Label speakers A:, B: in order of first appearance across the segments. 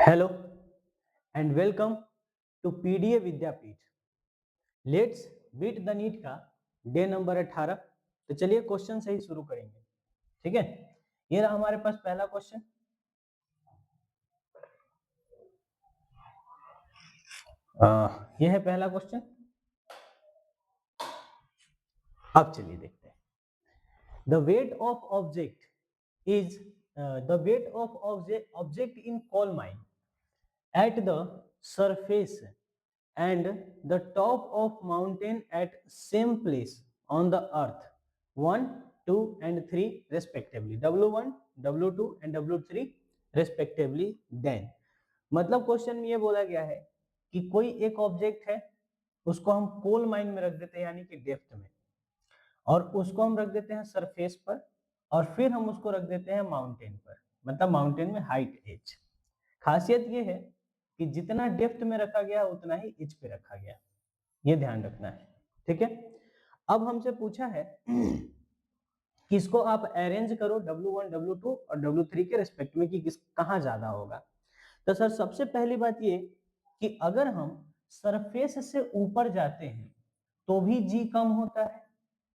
A: Hello and welcome to PDA Vidyapeeth. Let's beat the NEET का day number 18। तो चलिए question से ही शुरू करेंगे। ठीक है, ये रहा हमारे पास पहला क्वेश्चन। ये है पहला क्वेश्चन। अब चलिए देखते हैं। The weight of object is the weight of object in coal mine at the surface and the top of mountain at same place on the earth 1 2 and 3 respectively w1 w2 and w3 respectively then मतलब question में ये बोला गया है कि कोई एक object है, उसको हम कोल माइन में रख देते हैं यानी कि डेप्थ में, और उसको हम रख देते हैं सरफेस पर, और फिर हम उसको रख देते हैं माउंटेन पर, मतलब माउंटेन में हाइट एज। खासियत ये है कि जितना डेप्थ में रखा गया उतना ही एज पे रखा गया, ये ध्यान रखना है। ठीक है, अब हमसे पूछा है कि इसको आप अरेंज करो W1 W2 और W3 के रिस्पेक्ट में कि किस कहाँ ज्यादा होगा। तो सर सबसे पहली बात ये कि अगर हम सरफेस से ऊपर जाते हैं तो भी जी कम होता है,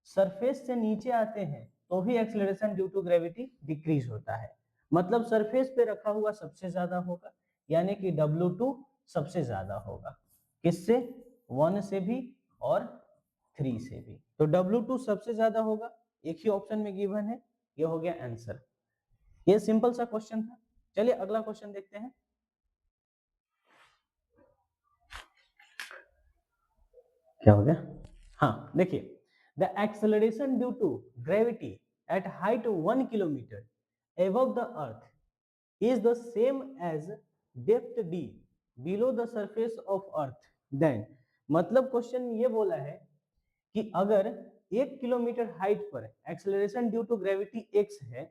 A: सरफेस से नीचे आते हैं तो भी acceleration due to gravity decrease होता है। मतलब सरफेस पे रखा हुआ सबसे ज्यादा होगा, यानी कि W2 सबसे ज्यादा होगा। किससे? 1 से भी और 3 से भी। तो W2 सबसे ज्यादा होगा, एक ही ऑप्शन में गिवन है, ये हो गया आंसर। ये सिंपल सा क्वेश्चन था। चलिए अगला क्वेश्चन देखते हैं। क्या हो गया? हाँ देखिए, the acceleration due to gravity at height 1 kilometre above the earth is the same as depth d below the surface of earth then मतलब क्वेश्चन ये बोला है कि अगर 1 किलोमीटर हाइट पर acceleration due to gravity x है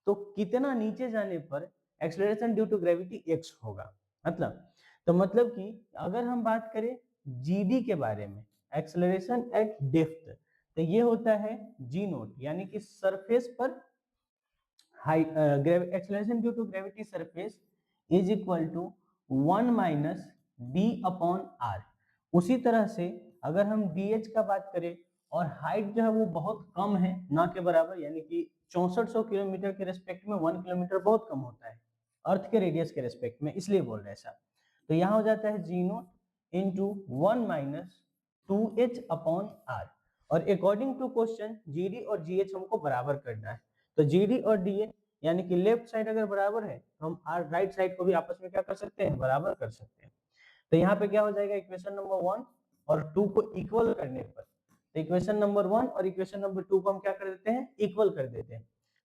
A: तो कितना नीचे जाने पर acceleration due to gravity x होगा। मतलब कि अगर हम बात करें जीडी के बारे में, एक्सेलरेशन एट डेप्थ, तो ये होता है जी नोट, यानी कि सरफेस पर acceleration due to gravity surface is equal to 1 minus d upon r. उसी तरह से अगर हम डी का बात करें और हाइट जो है वो बहुत कम है, ना के बराबर, यानी कि 6400 किलोमीटर के रेस्पेक्ट में 1 किलोमीटर बहुत कम होता है अर्थ के रेडियस के रेस्पेक्ट में, इसलिए बोल रहे हैं ऐसा। तो यहाँ हो जाता है g naught into 1 minus 2h upon R. और अकॉर्डिंग टू क्वेश्चन जीडी और जीएच हमको बराबर करना है। तो जीडी और डीए यानी कि लेफ्ट साइड अगर बराबर है तो हम राइट साइड को भी आपस में क्या कर सकते हैं? बराबर कर सकते हैं। तो यहाँ पे क्या हो जाएगा, इक्वेशन नंबर 1 और 2 को इक्वल करने पर, तो इक्वेशन नंबर 1 और इक्वेशन नंबर 2 को हम क्या कर देते हैं? इक्वल कर देते हैं।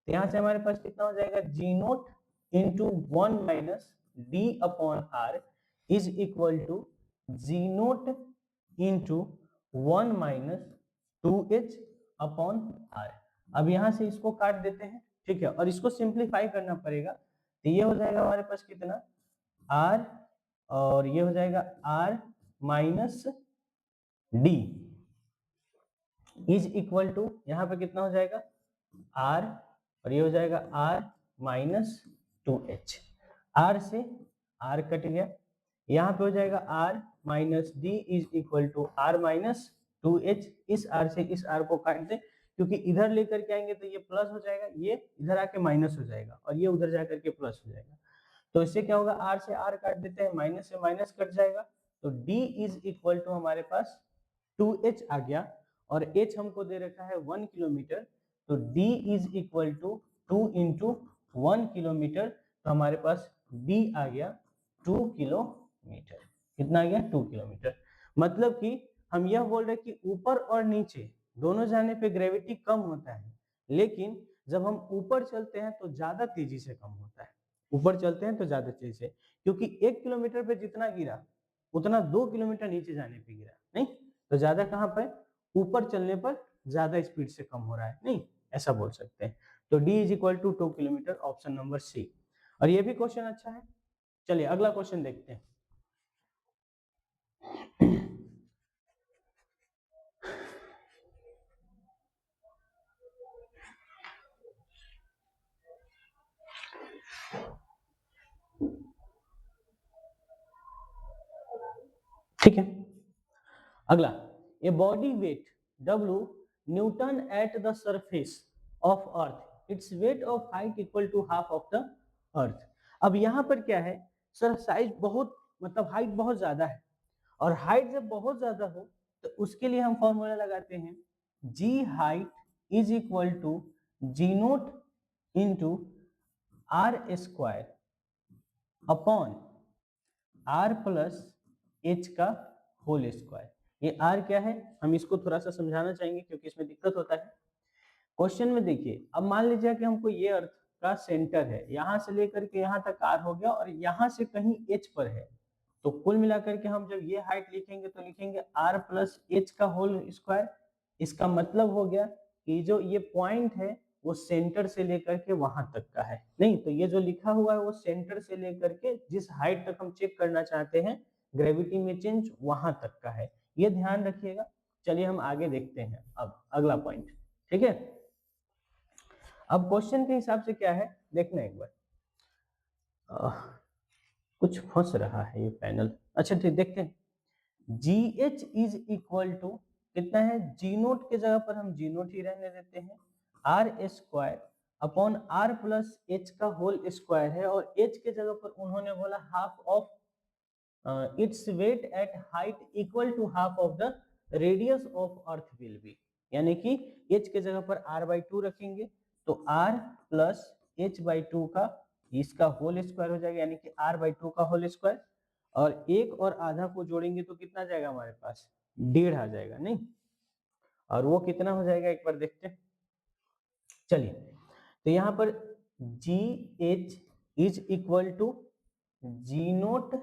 A: तो यहाँ से हमारे पास कितना हो जाएगा? G naught into 1 minus d upon R is equal to g naught into 1 minus 2h upon R. अब यहाँ से इसको काट देते हैं, ठीक है, और इसको सिंप्लीफाई करना पड़ेगा। तो ये हो जाएगा हमारे पास कितना? r, और ये हो जाएगा r minus d is equal to, यहाँ पे कितना हो जाएगा? r, और ये हो जाएगा r माइनस 2h। r से r कट गया, यहाँ पे हो जाएगा r minus d is equal to r minus 2h। इस r से इस r को काट दे, क्योंकि इधर लेकर के आएंगे तो ये प्लस हो जाएगा, ये इधर आके माइनस हो जाएगा, और ये उधर जाकर के प्लस हो जाएगा। तो इससे क्या होगा? r से r काट देते हैं, माइनस से माइनस कट जाएगा, तो d इज इक्वल टू हमारे पास 2h आ गया, और h हमको दे रखा है 1 किलोमीटर, तो d is equal to 2 into 1 kilometre, तो हमारे पास d आ गया 2 किलोमीटर। कितना आ गया? 2 किलोमीटर। मतलब कि हम यह बोल रहे हैं कि ऊपर और नीचे दोनों जाने पे ग्रेविटी कम होता है, लेकिन जब हम ऊपर चलते हैं तो ज्यादा तेजी से कम होता है। ऊपर चलते हैं तो ज्यादा तेजी से, क्योंकि 1 किलोमीटर पे जितना गिरा उतना 2 किलोमीटर नीचे जाने पे गिरा नहीं, तो ज्यादा कहाँ पर? ऊपर चलने पर ज्यादा स्पीड से कम हो रहा है, नहीं, ऐसा बोल सकते हैं। तो d is equal to 2 kilometre, option number C. और ये भी क्वेश्चन अच्छा है। चलिए अगला क्वेश्चन देखते हैं। ठीक है। अगला, a body weight W newton at the surface of earth, its weight of height equal to half of the earth. अब यहाँ पर क्या है सर, साइज बहुत मतलब हाइट बहुत ज्यादा है, और हाइट जब बहुत ज्यादा हो तो उसके लिए हम फॉर्मूला लगाते हैं g height is equal to g naught into R square upon are plus H का होल स्क्वायर। ये आर क्या है हम इसको थोड़ा सा समझाना चाहेंगे क्योंकि इसमें दिक्कत होता है। क्वेश्चन में देखिए, अब मान लीजिए कि हमको ये अर्थ का सेंटर है, यहां से लेकर के यहां तक आर हो गया और यहां से कहीं एच पर है, तो कुल मिलाकर के हम जब ये हाइट लिखेंगे तो लिखेंगे आर प्लस एच का होल स्क्वायर। इसका मतलब हो गया कि जो ये पॉइंट है वो सेंटर से लेकर के वहां तक का है। नहीं तो ये जो लिखा हुआ है वो सेंटर से लेकर के जिस हाइट तक हम चेक करना चाहते हैं ग्रेविटी में चेंज वहां तक का है, ये ध्यान रखिएगा। चलिए हम आगे देखते हैं अब अगला पॉइंट। ठीक है, अब क्वेश्चन के हिसाब से क्या है देखना एक बार। कुछ फंस रहा है ये पैनल। अच्छा ठीक, देखते हैं। G h is equal to कितना है, जी नोट के जगह पर हम जी नोट ही रहने देते हैं, r square upon are plus H का होल स्क्वायर है, और एच के जगह पर उन्होंने बोला half of its weight at height equal to half of the radius of earth will be, यानी कि एच के जगह पर आर बाई टू रखेंगे तो r plus h by two का इसका होल स्क्वायर हो जाएगा, यानी कि आर बाई टू का होल स्क्वायर, और एक और आधा को जोड़ेंगे तो कितना जाएगा हमारे पास, 1.5 आ जाएगा। नहीं, और वो कितना हो जाएगा एक बार देखते हैं। चलिए, तो यहाँ पर g h is equal to g naught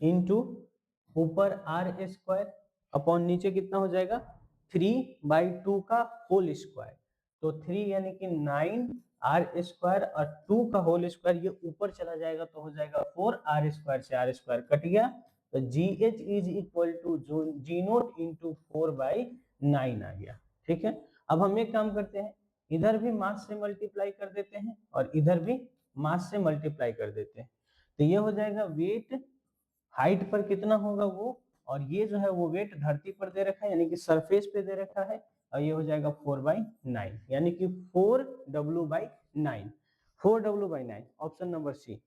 A: into ऊपर आर स्क्वायर अपॉन नीचे कितना हो जाएगा 3/2 का होल स्क्वायर, तो 3 यानी कि 9 आर स्क्वायर और 2 का होल स्क्वायर ये ऊपर चला जाएगा तो हो जाएगा 4, आर स्क्वायर से आर स्क्वायर कट गया, तो g h is equal to g naught into 4/9 आ गया। ठीक है, अब हम एक काम करते हैं, इधर भी मास से मल्टीप्लाई कर देते हैं और इधर भी मास से मल्टीप्लाई कर देते हैं, तो ये हो जाएगा वेट हाइट पर कितना होगा वो, और ये जो है वो वेट धरती पर दे रखा है यानी कि सरफेस पे दे रखा है, और ये हो जाएगा 4/9 यानी कि 4W/9, 4W/9 ऑप्शन नंबर सी।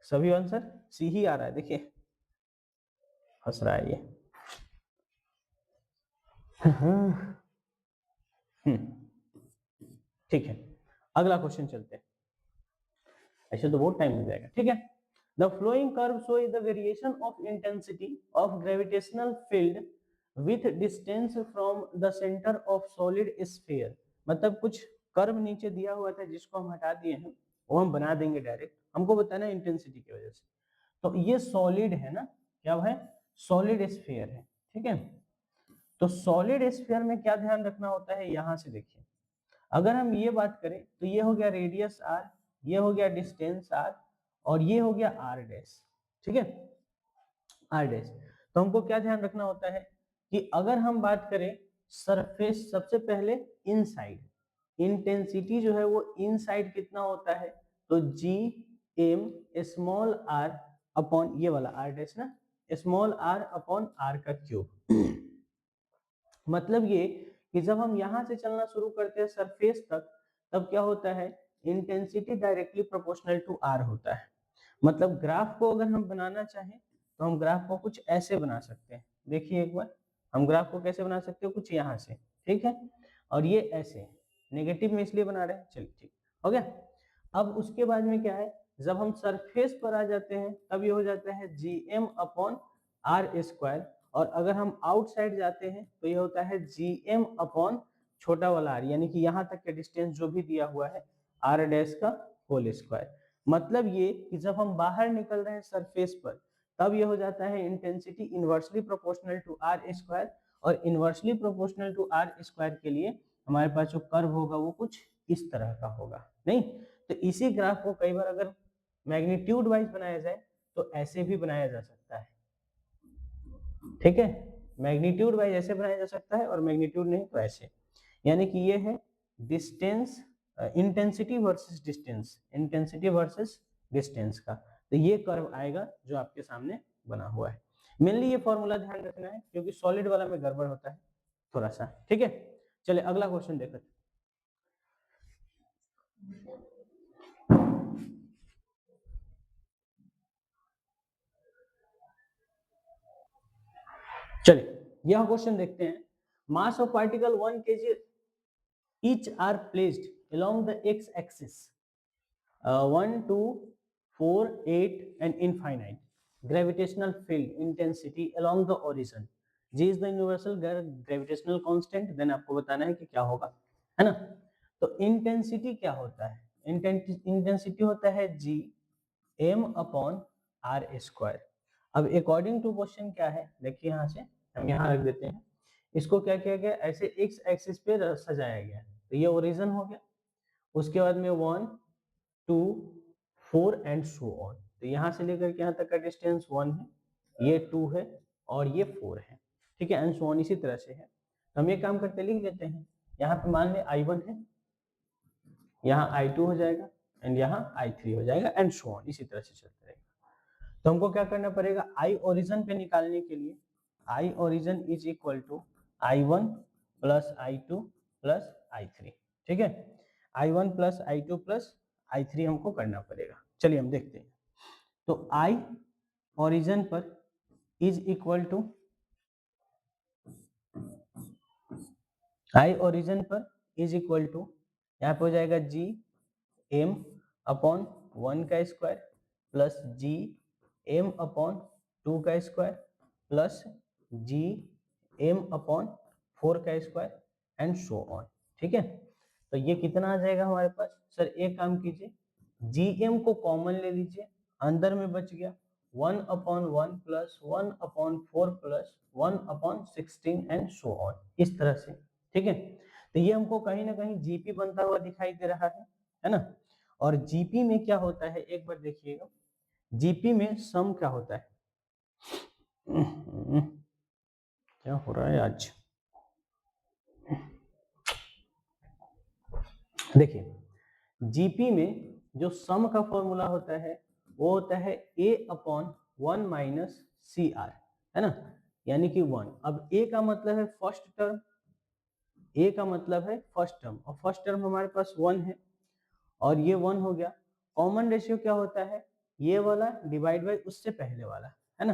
A: सभी आंसर सी ही आ रहा है, देखिए हंस रहा है ये। ठीक है, अगला क्वेश्चन चलते हैं, ऐसे तो बहुत टाइम लग जाएगा। ठीक है, the flowing curve show the variation of intensity of gravitational field with distance from the centre of solid sphere. मतलब कुछ कर्व नीचे दिया हुआ था जिसको हम हटा दिए हैं, वो हम बना देंगे डायरेक्ट, हमको बताना है इंटेंसिटी की वजह से। तो ये सॉलिड है ना, क्या है, सॉलिड स्फीयर है। ठीक है, तो सॉलिड स्फीयर में क्या ध्यान रखना होता है, यहां से देखिए, अगर हम ये बात करें तो ये हो गया रेडियस आर, ये हो गया डिस्टेंस आर, और ये हो गया आर डैश। ठीक है, आर डैश, तो हमको क्या ध्यान रखना होता है कि अगर हम बात करें सरफेस, सबसे पहले इनसाइड इंटेंसिटी जो है वो इनसाइड कितना होता है, तो G M small r upon ये वाला आर डैश ना, स्मॉल आर अपॉन आर का क्यूब। मतलब ये कि जब हम यहाँ से चलना शुरू करते हैं सरफेस तक, तब क्या होता है, intensity directly proportional to r होता है। मतलब ग्राफ को अगर हम बनाना चाहें तो हम ग्राफ को कुछ ऐसे बना सकते हैं, देखिए एक बार, हम ग्राफ को कैसे बना सकते हो, कुछ यहाँ से, ठीक है, और ये ऐसे नेगेटिव में इसलिए बना रहे हैं, चलिए ठीक हो गया। अब उसके बाद में क्या है, जब हम सरफेस पर आ जाते हैं तब ये हो जाता है G M upon r square, और अगर हम आउटसाइड जाते हैं तो ये होता है जी एम अपॉन छोटा वाला आर, यानी कि यहाँ तक का डिस्टेंस जो भी दिया हुआ है आर डैश का होल स्क्वायर। मतलब ये कि जब हम बाहर निकल रहे हैं सरफेस पर तब ये हो जाता है intensity inversely proportional to R square, और inversely proportional to R square के लिए हमारे पास जो कर्व होगा वो कुछ इस तरह का होगा। नहीं तो इसी ग्राफ को कई बार अगर मैग्नीट्यूड वाइज बनाया जाए तो ऐसे भी बनाया जा सकता है। ठीक है, मैग्नीट्यूड वाइज ऐसे बनाया जा सकता है और मैग्नीट्यूड नहीं तो ऐसे, यानी कि ये है distance, intensity versus distance, intensity versus distance का, तो ये कर्व आएगा जो आपके सामने बना हुआ है। मेनली ये फॉर्मूला ध्यान रखना है क्योंकि सॉलिड वाला में गड़बड़ होता है थोड़ा सा, ठीक है। चलिए अगला क्वेश्चन देखते। चलिए यह क्वेश्चन देखते हैं। Mass of particle 1 kg each are placed along the x axis 1 2 4 8 and infinite gravitational field intensity along the origin. G is the universal gravitational constant. Then आपको बताना है कि क्या होगा, है ना। तो इंटेंसिटी क्या होता है? इंटेंसिटी होता है G m upon r square. अब अकॉर्डिंग टू क्वेश्चन क्या है, देखिए यहाँ से हम यहाँ रख देते हैं। इसको क्या किया गया, ऐसे एक्स एक्सिस पे सजाया गया, तो ये ओरिजिन हो गया। उसके बाद में 1 2 4 एंड सो ऑन। तो यहाँ से लेकर के यहाँ तक का डिस्टेंस 1 है, ये 2 है और ये 4 है, ठीक है, एंड सो ऑन इसी तरह से है। तो हम ये काम करते लिख देते हैं। यहाँ पे मान ले I1 है, यहाँ I2 हो जाएगा एंड यहाँ I3 हो जाएगा एंड सो ऑन, इसी तरह से चलता रहेगा। तो हमको क्या करना पड़ेगा, आई ओरिजिन पे निकालने के लिए I origin is equal to I1 plus I2 plus I3, ठीक है। I1 plus I2 plus I3 हमको करना पड़ेगा। चलिए हम देखते हैं। तो आई ओरिजिन पर is equal to I origin पर इज इक्वल टू यहाँ पे हो जाएगा जी एम अपॉन 1 का square plus G M upon 2 का square plus G M upon 4 का स्क्वायर एंड सो ऑन, ठीक है। तो ये कितना आ जाएगा हमारे पास? सर एक काम कीजिए, जी एम को कॉमन ले लीजिए, अंदर में बच गया 1 upon 1 plus 1 upon 4 plus 1 upon 16 and so on, इस तरह से, ठीक है। तो ये हमको कहीं ना कहीं जीपी बनता हुआ दिखाई दे रहा है ना। और जीपी में क्या होता है एक बार देखिएगा, जीपी में सम क्या होता है, क्या हो रहा है आज, देखिए जीपी में जो सम का फॉर्मूला होता है वो होता है a upon 1 minus c r, है ना, यानी कि 1। अब a का मतलब है फर्स्ट टर्म, a का मतलब है फर्स्ट टर्म, और फर्स्ट टर्म हमारे पास 1 है और ये 1 हो गया। कॉमन रेशियो क्या होता है, ये वाला डिवाइड बाई उससे पहले वाला, है ना।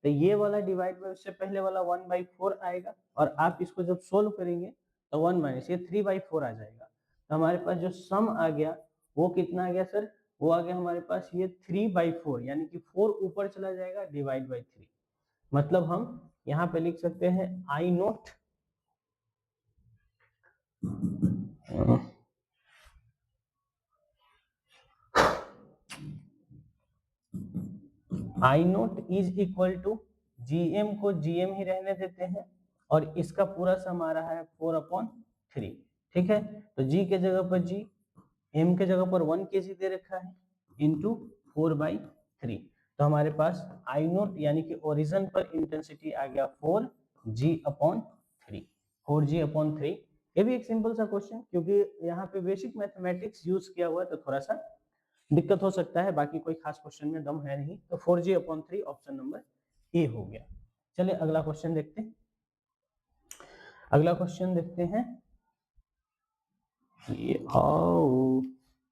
A: तो ये वाला डिवाइड बाई उससे पहले वाला 1/4 आएगा, और आप इसको जब सोल्व करेंगे तो 1 माइनस ये 3/4 आ जाएगा। तो हमारे पास जो सम आ गया वो कितना आ गया सर, वो आ गया हमारे पास ये 3/4, यानी कि 4 ऊपर चला जाएगा डिवाइड बाई 3। मतलब हम यहाँ पे लिख सकते हैं I naught I naught is equal to GM को जीएम ही रहने देते हैं, और इसका पूरा सम आ रहा है 4/3, ठीक है। तो जी के जगह पर जी, एम के जगह पर 1 kg दे रखा है इंटू 4/3। तो हमारे पास आई नोट यानी कि ओरिजिन पर इंटेंसिटी आ गया 4g/3, 4g/3। ये भी एक सिंपल सा क्वेश्चन, क्योंकि यहाँ पे बेसिक मैथमेटिक्स यूज किया हुआ है तो थोड़ा सा दिक्कत हो सकता है, बाकी कोई खास क्वेश्चन में दम है नहीं। तो 4g/3 ऑप्शन नंबर ए हो गया। चलिए अगला क्वेश्चन देखते हैं। अगला क्वेश्चन देखते हैं ये,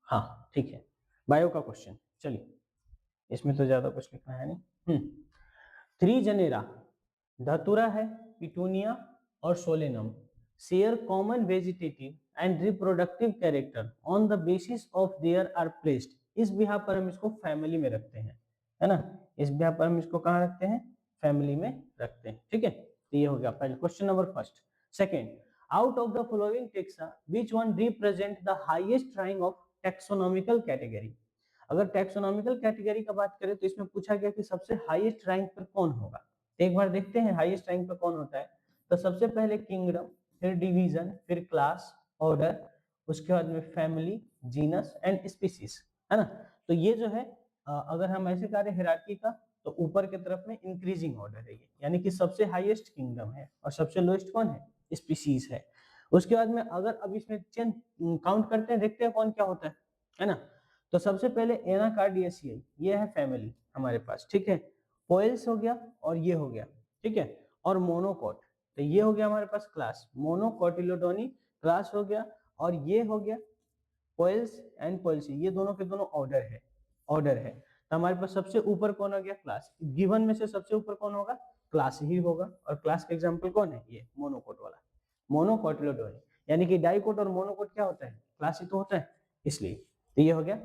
A: हाँ ठीक है, बायो का क्वेश्चन। चलिए इसमें तो ज्यादा कुछ लिखना है नहीं। 3 जनेरा धतुरा है, पिटूनिया और solanum share common vegetative and reproductive character on the basis of their are placed. इस बिहार पर हम इसको फैमिली में रखते हैं, है ना। इस बिहार पर हम इसको कहाँ रखते हैं, फैमिली में रखते हैं, ठीक है। तो ये हो गया पहले question number first. Second, out of the following taxa which one represent the highest rank of taxonomical category. अगर टैक्सोनॉमिकल कैटेगरी का बात करें तो इसमें पूछा गया कि सबसे हाईएस्ट रैंक पर कौन होगा। एक बार देखते हैं हाईएस्ट रैंक पर कौन होता है। तो सबसे पहले किंगडम, फिर डिवीजन, फिर क्लास, ऑर्डर, उसके बाद में फैमिली, जीनस एंड स्पीसीज, है ना। तो ये जो है अगर हम ऐसे करें हायरार्की का, तो ऊपर की तरफ में इंक्रीजिंग ऑर्डर है ये, यानी कि सबसे हाईएस्ट किंगडम है और सबसे लोएस्ट कौन है, स्पीसीज है। उसके बाद में अगर अब इसमें चेंज काउंट करते हैं, देखते हैं कौन क्या होता है ना। तो सबसे पहले एनाकार्डियेशियाई, ये है फैमिली हमारे पास, ठीक है। कोएल्स हो गया और ये हो गया, ठीक है। और मोनोकॉट, तो ये हो गया हमारे पास क्लास, मोनोकोटिलोडोनी क्लास हो गया, और ये हो गया कोएल्स एंड पोएल्सी, ये दोनों के दोनों ऑर्डर है। तो हमारे पास सबसे ऊपर कौन हो गया, क्लास। गिवन में से सबसे ऊपर कौन होगा, क्लास ही होगा। और क्लास का एग्जांपल कौन है, ये मोनोकोट वाला, मोनोकोटिलोडोनी। यानी कि डाइकोट और मोनोकोट क्या होता है, क्लास ही तो होता है, इसलिए। तो ये हो गया।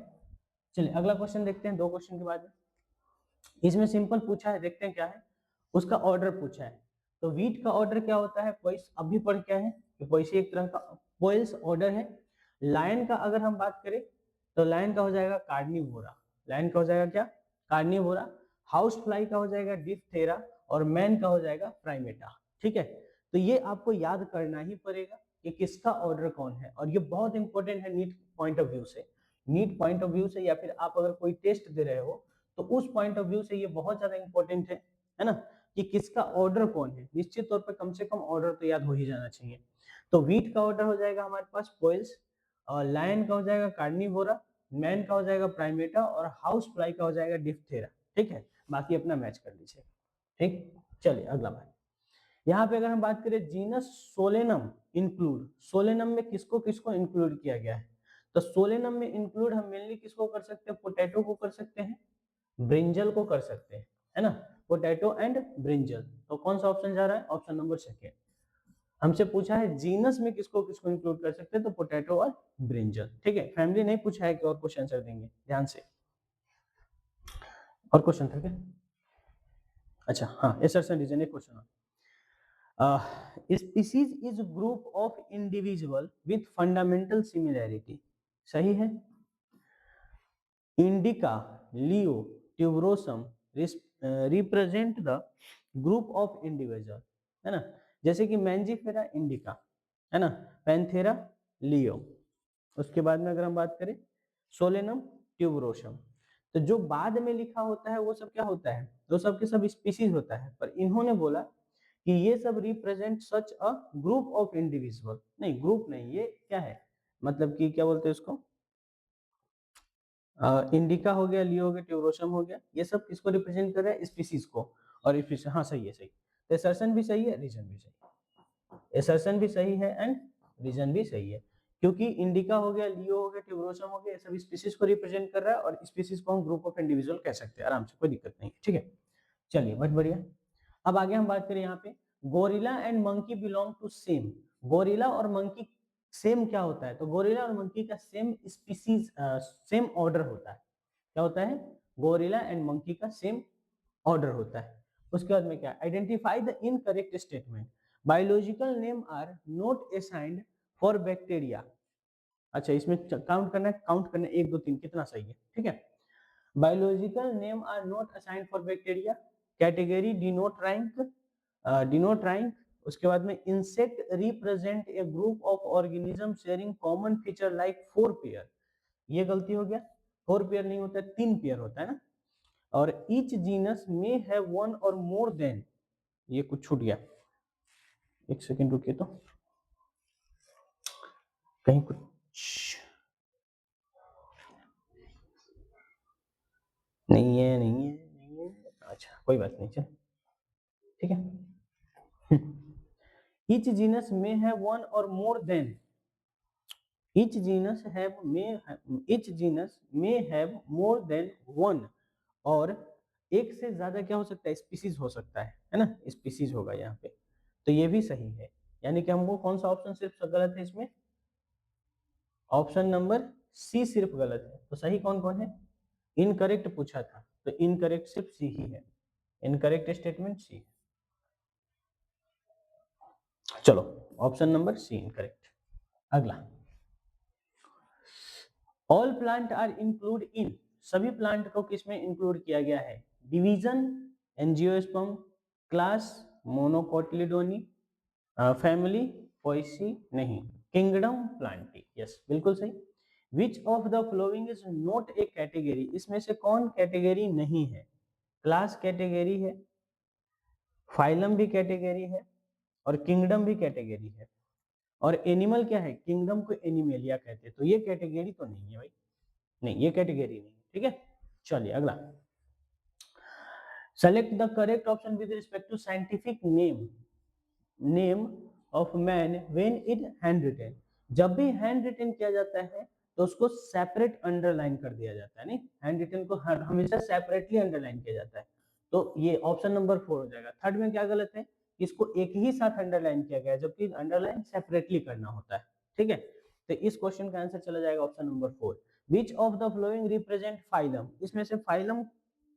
A: चलिए अगला क्वेश्चन देखते हैं, 2 क्वेश्चन के बाद में। इसमें सिंपल पूछा है, देखते हैं क्या है। उसका ऑर्डर पूछा है। तो वीट का ऑर्डर क्या होता है, पोइस, अभी पढ़ क्या है कि पोइसी एक तरह का पोइल्स ऑर्डर है। लायन का अगर हम बात करें तो लायन का हो जाएगा कार्निवोरा, लायन का हो जाएगा क्या, कार्निवोरा। हाउस फ्लाई का हो जाएगा डिप्थेरा, और मैन का हो जाएगा प्राइमेटा, ठीक है। तो ये आपको याद करना ही पड़ेगा कि किसका ऑर्डर कौन है, और ये बहुत इंपॉर्टेंट है नीट पॉइंट ऑफ व्यू से। नीट पॉइंट ऑफ व्यू से, या फिर आप अगर कोई टेस्ट दे रहे हो तो उस पॉइंट ऑफ व्यू से ये बहुत ज्यादा इंपॉर्टेंट है ना, कि किसका ऑर्डर कौन है। निश्चित तौर पर कम से कम ऑर्डर तो याद हो ही जाना चाहिए। तो वीट का ऑर्डर हो जाएगा हमारे पास पोइल्स, और लायन का हो जाएगा कार्निवोरा, मैन का हो जाएगा प्राइमेटा, और हाउस फ्लाई का हो जाएगा डिप्थेरा, ठीक है। बाकी अपना मैच कर लीजिए, ठीक। चलिए अगला बात, यहाँ पे अगर हम बात करें जीनस सोलेनम इंक्लूड, सोलेनम में किसको किसको इंक्लूड किया गया है। तो सोलेनम में इंक्लूड हम मेनली किसको कर सकते हैं, पोटैटो को कर सकते हैं, ब्रिंजल को कर सकते हैं, है ना, पोटैटो एंड ब्रिंजल। तो कौन सा ऑप्शन जा रहा है, ऑप्शन नंबर सेकेंड। हमसे पूछा है जीनस में किसको किसको इंक्लूड कर सकते हैं, तो पोटैटो और ब्रिंजल, ठीक है। फैमिली नहीं पूछा है कि और क्वेश्चन आंसर देंगे ध्यान से। और क्वेश्चन था क्या, अच्छा हाँ, एसर्शन रीजन, एक question. Species is group of individual with fundamental similarity, सही है। Indica, Leo, tuberosum represent the group of individual, है ना। जैसे कि मैंजीफेरा इंडिका, है ना, पैंथेरा लियो। उसके बाद में अगर हम बात करें सोलेनम ट्यूबरोसम, तो जो बाद में लिखा होता है वो सब क्या होता है, वो सब के सब स्पीसीज होता है। पर इन्होंने बोला कि ये सब represent such a group of individual, नहीं ग्रुप नहीं, ये क्या है, मतलब कि क्या बोलते हैं उसको, इंडिका हो गया, लियो हो गया, ट्यूबरोसम हो गया, ये सब किसको रिप्रेजेंट कर रहा है, स्पीसीज को। और स्पीसीज, हाँ सही है, सही। तो असर्शन भी सही है, रीजन भी सही है, असर्शन भी सही है एंड रीजन भी सही है। क्योंकि इंडिका हो गया, लियो हो गया, ट्यूबरोसम हो गया, ये सब स्पीसीज को रिप्रेजेंट कर रहा है, और स्पीसीज को हम ग्रुप ऑफ इंडिविजुअल कह सकते हैं आराम से, कोई दिक्कत नहीं है, ठीक है। चलिए बहुत बढ़िया। अब आगे हम बात करें यहाँ पे, gorilla and monkey belong to same. Gorilla और मंकी सेम क्या होता है, तो गोरिल्ला और मंकी का सेम स्पीसीज, सेम ऑर्डर होता है। क्या होता है, गोरिल्ला एंड मंकी का सेम ऑर्डर होता है। उसके बाद में क्या, identify the incorrect statement, biological name are not assigned for bacteria. अच्छा इसमें काउंट करना है, काउंट करना है 1 2 3 कितना सही है, ठीक है। Biological name are not assigned for bacteria, category denote rank. उसके बाद में insect represent a group of organism sharing common feature like 4 pair, ये गलती हो गया, 4 पेयर नहीं होता है, 3 पेयर होता है ना। और ईच जीनस में हैव वन और मोर देन, ये कुछ छूट गया, एक सेकंड रुकिए, तो कहीं कुछ नहीं है, नहीं है, नहीं है, अच्छा कोई बात नहीं, चल ठीक है। ईच जीनस में हैव वन और more than, each genus may have more than one, और एक से ज्यादा क्या हो सकता है, स्पीसीज हो सकता है ना, स्पीसीज होगा यहाँ पे। तो ये भी सही है, यानी कि हमको कौन सा ऑप्शन सिर्फ गलत है इसमें, ऑप्शन नंबर सी सिर्फ गलत है। तो सही कौन कौन है, इनकरेक्ट पूछा था, तो इनकरेक्ट सिर्फ सी ही है, इनकरेक्ट स्टेटमेंट सी। चलो ऑप्शन नंबर सी इनकरेक्ट। अगला, all plant are include in, सभी प्लांट को किसमें इंक्लूड किया गया है, division, angiosperm, class monocotyledonae, family Poaceae नहीं, किंगडम प्लांटी, यस बिल्कुल सही। Which of the following is not a category, इसमें से कौन कैटेगरी नहीं है, क्लास कैटेगरी है, फाइलम भी कैटेगरी है, और किंगडम भी कैटेगरी है। और एनिमल क्या है, किंगडम को एनिमेलिया कहते हैं, तो ये कैटेगरी तो नहीं है भाई, नहीं, ये कैटेगरी नहीं, ठीक है। चलिए अगला, select the correct option with respect to scientific name of man when it hand written. जब भी हैंड रिटेन किया जाता है तो उसको सेपरेट अंडरलाइन कर दिया जाता है, नहीं, हैंड रिटेन को हमेशा सेपरेटली अंडरलाइन किया जाता है। तो ये ऑप्शन नंबर 4 हो जाएगा। थर्ड में क्या गलत है, इसको एक ही साथ अंडरलाइन किया गया है, जबकि अंडरलाइन सेपरेटली करना होता है, ठीक है। तो इस क्वेश्चन का आंसर चला जाएगा option number 4। Which of the flowing represent phylum, इसमें से फाइलम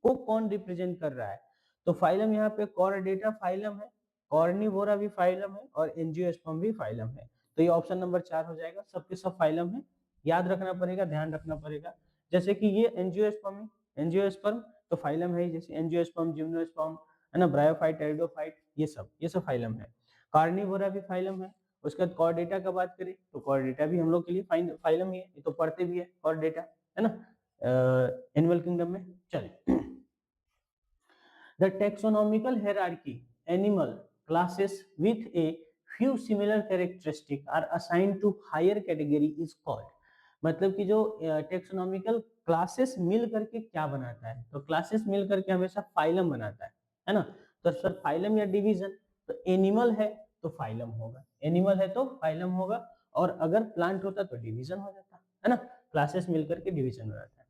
A: को कौन रिप्रेजेंट कर रहा है? तो फाइलम यहाँ पे कॉर्डेटा फाइलम है, कॉर्निवोरा भी फाइलम है और एंजियोस्पर्म भी फाइलम है। तो ये ऑप्शन नंबर 4 हो जाएगा। सबके सब फाइलम है, याद रखना पड़ेगा, ध्यान रखना पड़ेगा। जैसे कि ये एंजियोस्पर्म है, एंजियोस्पर्म तो फाइलम है, जैसे एंजियोस्पर्म, जिम्नोस्पर्म, है ना, ब्रायोफाइट, टेरिडोफाइट, ये सब फाइलम है। कार्निवोरा भी फाइलम है। उसके बाद कॉर्डेटा का बात करें तो कॉर्डेटा भी हम लोग के लिए फाइलम ही है, ये तो पढ़ते भी है कॉर्डेटा, है ना, एनिमल किंगडम में। चलिए, the taxonomical hierarchy animal classes with a few similar characteristics are assigned to higher category is called। मतलब कि जो टेक्सोनॉमिकल क्लासेस मिल करके क्या बनाता है, तो क्लासेस मिल करके हमेशा फाइलम बनाता है ना। तो सर फाइलम या डिवीजन, तो एनिमल है तो फाइलम होगा, एनिमल है तो फाइलम होगा, और अगर प्लांट होता तो डिवीजन हो जाता है ना। क्लासेस मिलकर के डिवीजन हो जाता है।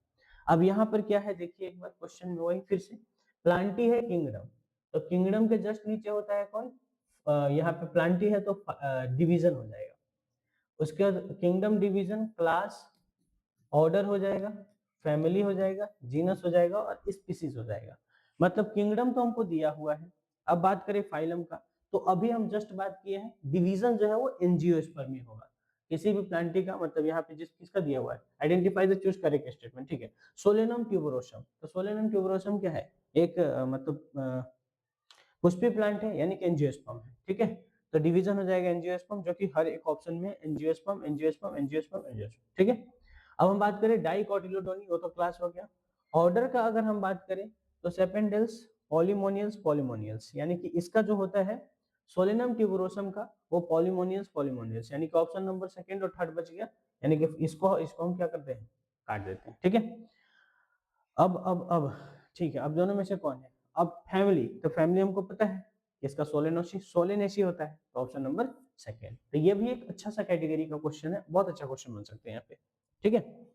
A: अब यहाँ पर क्या है देखिए एक बार क्वेश्चन में, वही फिर से प्लांटी है किंगडम, तो किंगडम के जस्ट नीचे होता है कौन, यहाँ पे प्लांटी है तो डिवीजन हो जाएगा। उसके बाद किंगडम, डिवीजन, क्लास, ऑर्डर हो जाएगा, फैमिली हो जाएगा, जीनस हो जाएगा और स्पीसीज हो जाएगा। मतलब किंगडम तो हमको दिया हुआ है। अब बात करें फाइलम का, तो अभी हम जस्ट बात किए हैं डिवीजन जो है वो एंजियोस्पर्मी होगा किसी भी प्लांटी का। मतलब यहाँ पे जिस किसका दिया हुआ है, identify the choose correct statement, ठीक है। सोलेनम ट्यूबरोसम, तो सोलेनम ट्यूबरोसम क्या है, एक मतलब पुष्पी प्लांट है, यानी कि एंजियोस्पर्म है, ठीक है। तो डिवीजन हो जाएगा एंजियोस्पर्म, जो कि हर एक ऑप्शन में एंजियोस्पर्म एंजियोस्पर्म एंजियोस्पर्म एंजियोस्पर्म, ठीक है। अब हम बात करें डाइकोटिलोडोनी, वो तो क्लास हो गया। ऑर्डर का अगर हम बात करें तो सेपेंडेल्स, पॉलीमोनियल्स, पॉलीमोनियल्स, यानी कि इसका जो होता है सोलेनम ट्यूबरोसम का वो पॉलीमोनियल्स पॉलीमोनियल्स, यानी कि ऑप्शन नंबर सेकंड और थर्ड बच गया, यानी कि इसको इसको हम क्या करते हैं, काट देते हैं, ठीक है। अब ठीक है, अब दोनों में से कौन है? अब फैमिली, तो फैमिली हमको पता है इसका सोलेनेसी होता है, तो ऑप्शन नंबर सेकंड। तो ये भी एक अच्छा सा कैटेगरी का क्वेश्चन है, बहुत अच्छा क्वेश्चन बन सकते हैं यहाँ पे, ठीक है।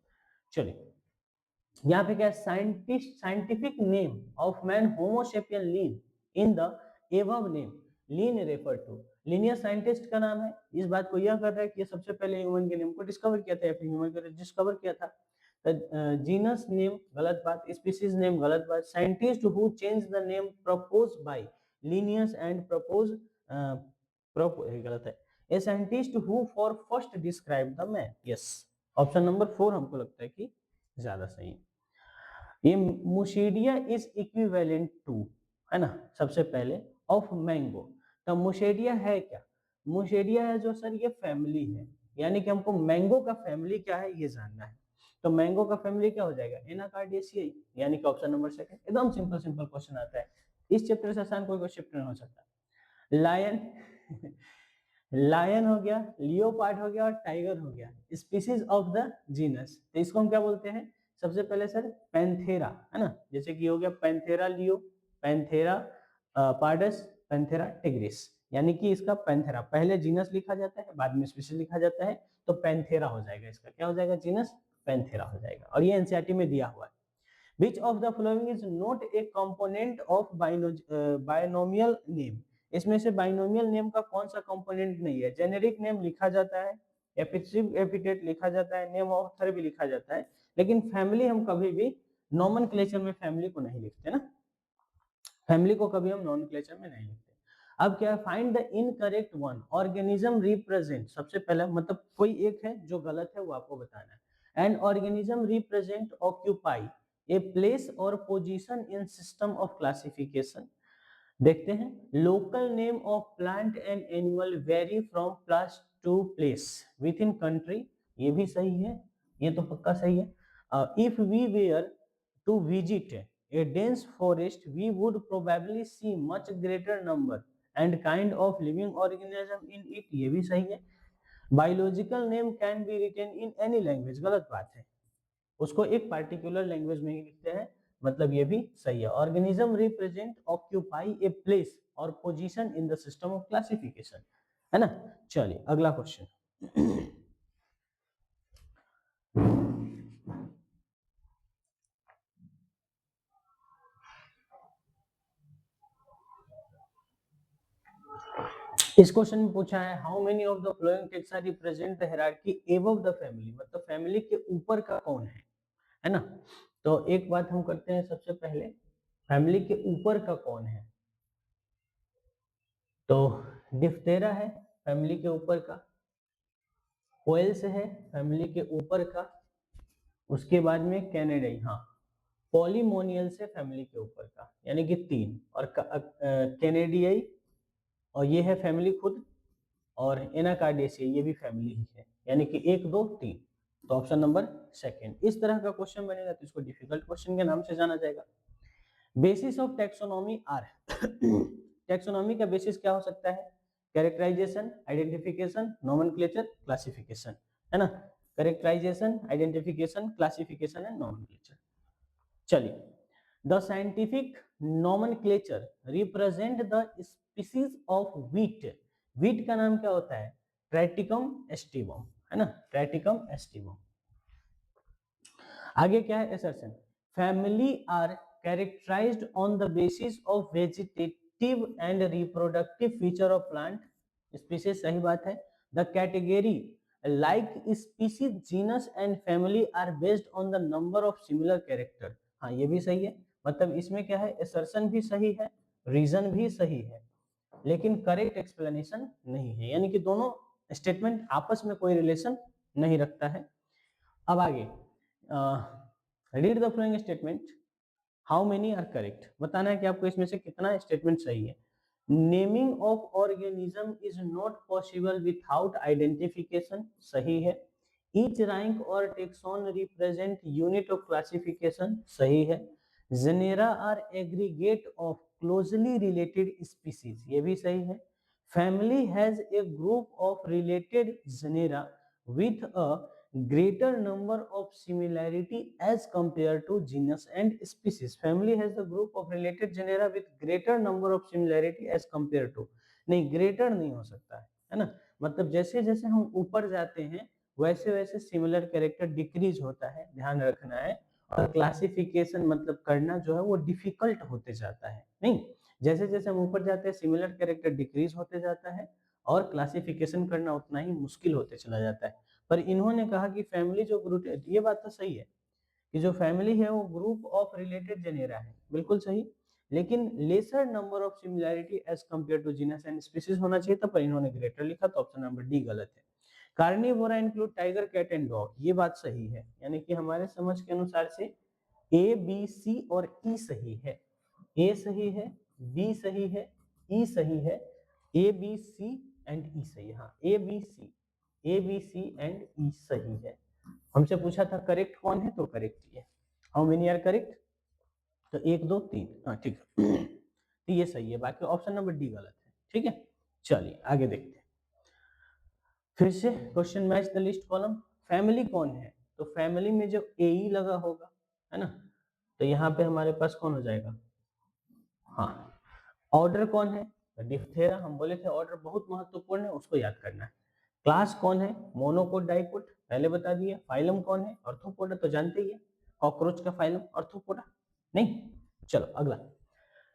A: चलिए, यहाँ पे क्या है, scientific name of man homo sapien Linn in the above name, Linn refer to, linear scientist का नाम है। इस बात को यह कर रहा है कि सबसे पहले ह्यूमन के नेम को डिस्कवर किया था, या फिर ह्यूमन को डिस्कवर किया था। जीनस नेम गलत बात, स्पीसीज नेम गलत बात, scientist who change the name propose by Linnaeus and propose गलत है, a scientist who for first describe the man, yes, option number 4 हमको लगता है कि ज्यादा सही है। ये मुशीडिया इज इक्विवेलेंट टू, है ना, सबसे पहले ऑफ मैंगो। तो मुशेडिया है क्या, मुशेडिया है जो सर ये फैमिली है, यानी कि हमको मैंगो का फैमिली क्या है ये जानना है। तो मैंगो का फैमिली क्या हो जाएगा, एनाकार्डियेसियाई, यानी कि ऑप्शन नंबर सेकंड। एकदम सिंपल सिंपल क्वेश्चन आता है, इस चैप्टर से आसान कोई चैप्टर नहीं हो सकता। लायन लायन हो गया, लियोपार्ड हो गया और टाइगर हो गया, स्पीसीज ऑफ द जीनस, तो इसको हम क्या बोलते हैं, सबसे पहले सर पैंथेरा, है ना, जैसे कि हो गया Panthera leo, Panthera pardus, Panthera tigris, यानी कि इसका पैंथेरा पहले जीनस लिखा जाता है, बाद में स्पीसीज लिखा जाता है, तो पैंथेरा हो जाएगा, इसका क्या हो जाएगा, जीनस पैंथेरा हो जाएगा। और ये एनसीईआरटी में दिया हुआ है। Which of the following is not a component of binomial name? इसमें से बाइनोमियल नेम का कौन सा कंपोनेंट नहीं है? जेनेरिक नेम लिखा जाता है, एपिसिव एपिटेट लिखा जाता है, नेम ऑथर भी लिखा जाता है, लेकिन फैमिली हम कभी भी नॉमेनक्लेचर में फैमिली को नहीं लिखते ना, फैमिली को कभी हम नॉमेनक्लेचर में नहीं लिखते। अब क्या है, find the incorrect one, organism represent, सबसे पहला मतलब कोई एक है जो गलत है वो आपको बताना है। An organism represent occupy a place और position in system of classification. देखते हैं, local name of plant and animal vary from place to place within country, ये भी सही है, ये तो पक्का सही है। If we were to visit a dense forest, we would probably see much greater number and kind of living organism in it, ये भी सही है। Biological name can be written in any language, गलत बात है, उसको एक पार्टिकुलर लैंग्वेज में ही लिखते हैं, मतलब ये भी सही है। Organism represent occupy a place और position in the system of classification, है ना। चलिए अगला क्वेश्चन। इस क्वेश्चन में पूछा है how many of the flowing taxa represent the hierarchy above the family, मतलब फैमिली के ऊपर का कौन है ना। तो एक बात हम करते हैं, सबसे पहले फैमिली के ऊपर का कौन है, तो डिफ्थेरा है फैमिली के ऊपर का, कोएल्स है फैमिली के ऊपर का, उसके बाद में कैनेडाई, हाँ पॉलीमोनियल से फैमिली के ऊपर का, यानी कि 3, और कैनेडियाई, और ये है फैमिली खुद, और एनाकार्डियेसी ये भी फैमिली ही है, यानी कि 1 2 3। तो ऑप्शन नंबर सेकंड। इस तरह का क्वेश्चन बनेगा तो इसको डिफिकल्ट क्वेश्चन के नाम से जाना जाएगा। Basis of taxonomy or taxonomy का बेसिस क्या हो सकता है, कैरेक्टराइजेशन, आइडेंटिफिकेशन, नोमेनक्लेचर, क्लासिफिकेशन, है ना। Characterization, identification, classification and nomenclature. चलिए, the scientific nomenclature represent the species of wheat. Wheat का नाम क्या होता है, ट्राइटिकम एस्टिवम, है ना, ट्राइटिकम एस्टिवम। आगे क्या है, assertion, family are characterized on the basis of vegetative and reproductive feature of plant species, सही बात है। The category like species, genus and family are based on the number of similar character, हाँ ये भी सही है। मतलब इसमें क्या है, असर्शन भी सही है, रीजन भी सही है, लेकिन करेक्ट एक्सप्लेनेशन नहीं है, यानी कि दोनों स्टेटमेंट आपस में कोई रिलेशन नहीं रखता है। अब आगे read the following statement, how many are correct, बताना है कि आपको इसमें से कितना स्टेटमेंट सही है। Naming of organism is not possible without identification, सही है। ईच रैंक और taxon represent unit of classification, सही है। Genera are aggregate of closely related species, ये भी सही है। Family has a group of related genera with a greater number of similarity as compared to genus and species. Family has the group of related genera with greater number of similarity as compared to, नहीं greater नहीं हो सकता है ना, मतलब जैसे जैसे हम ऊपर जाते हैं वैसे वैसे सिमिलर कैरेक्टर डिक्रीज होता है, ध्यान रखना है। और क्लासिफिकेशन मतलब करना जो है वो डिफिकल्ट होते जाता है, नहीं जैसे जैसे हम ऊपर जाते हैं सिमिलर कैरेक्टर डिक्रीज होते जाता है और क्लासिफिकेशन करना उतना ही मुश्किल होते चला जाता है। पर इन्होंने कहा कि फैमिली जो ग्रुप, ये बात तो सही है कि जो फैमिली है वो ग्रुप ऑफ रिलेटेड जेनेरा है, बिल्कुल सही, लेकिन lesser number of similarity as compare to genus and species होना चाहिए था, पर इन्होंने ग्रेटर लिखा, तो ऑप्शन नंबर डी गलत है। Carnivora include tiger, cat and dog, ये बात सही है, यानी कि हमारे समझ के अनुसार से ए बी सी और ई सही है, ए सही है, बी सही है, ई सही है, ए बी सी एंड ई सही है, हाँ ए बी सी एंड ई सही है। हमसे पूछा था करेक्ट कौन है, तो करेक्ट ये, हाउ मेनी आर करेक्ट, तो 1 2 3, हाँ ठीक है, तो ये सही है, बाकी ऑप्शन नंबर डी गलत है, ठीक है। चलिए आगे देखते हैं, फिर से question match the list column. Family कौन है, तो फैमिली में जो ए ई लगा होगा, है ना, तो यहाँ पे हमारे पास कौन हो जाएगा, हाँ ऑर्डर कौन है, डिप्थेरा, हम बोले थे ऑर्डर बहुत महत्वपूर्ण है, उसको याद करना है। क्लास कौन है, मोनोकोट डाइकोट, पहले बता दिए। फाइलम कौन है, ऑर्थोपोडा, तो जानते ही है, कॉकरोच का फाइलम ऑर्थोपोडा, नहीं। चलो अगला,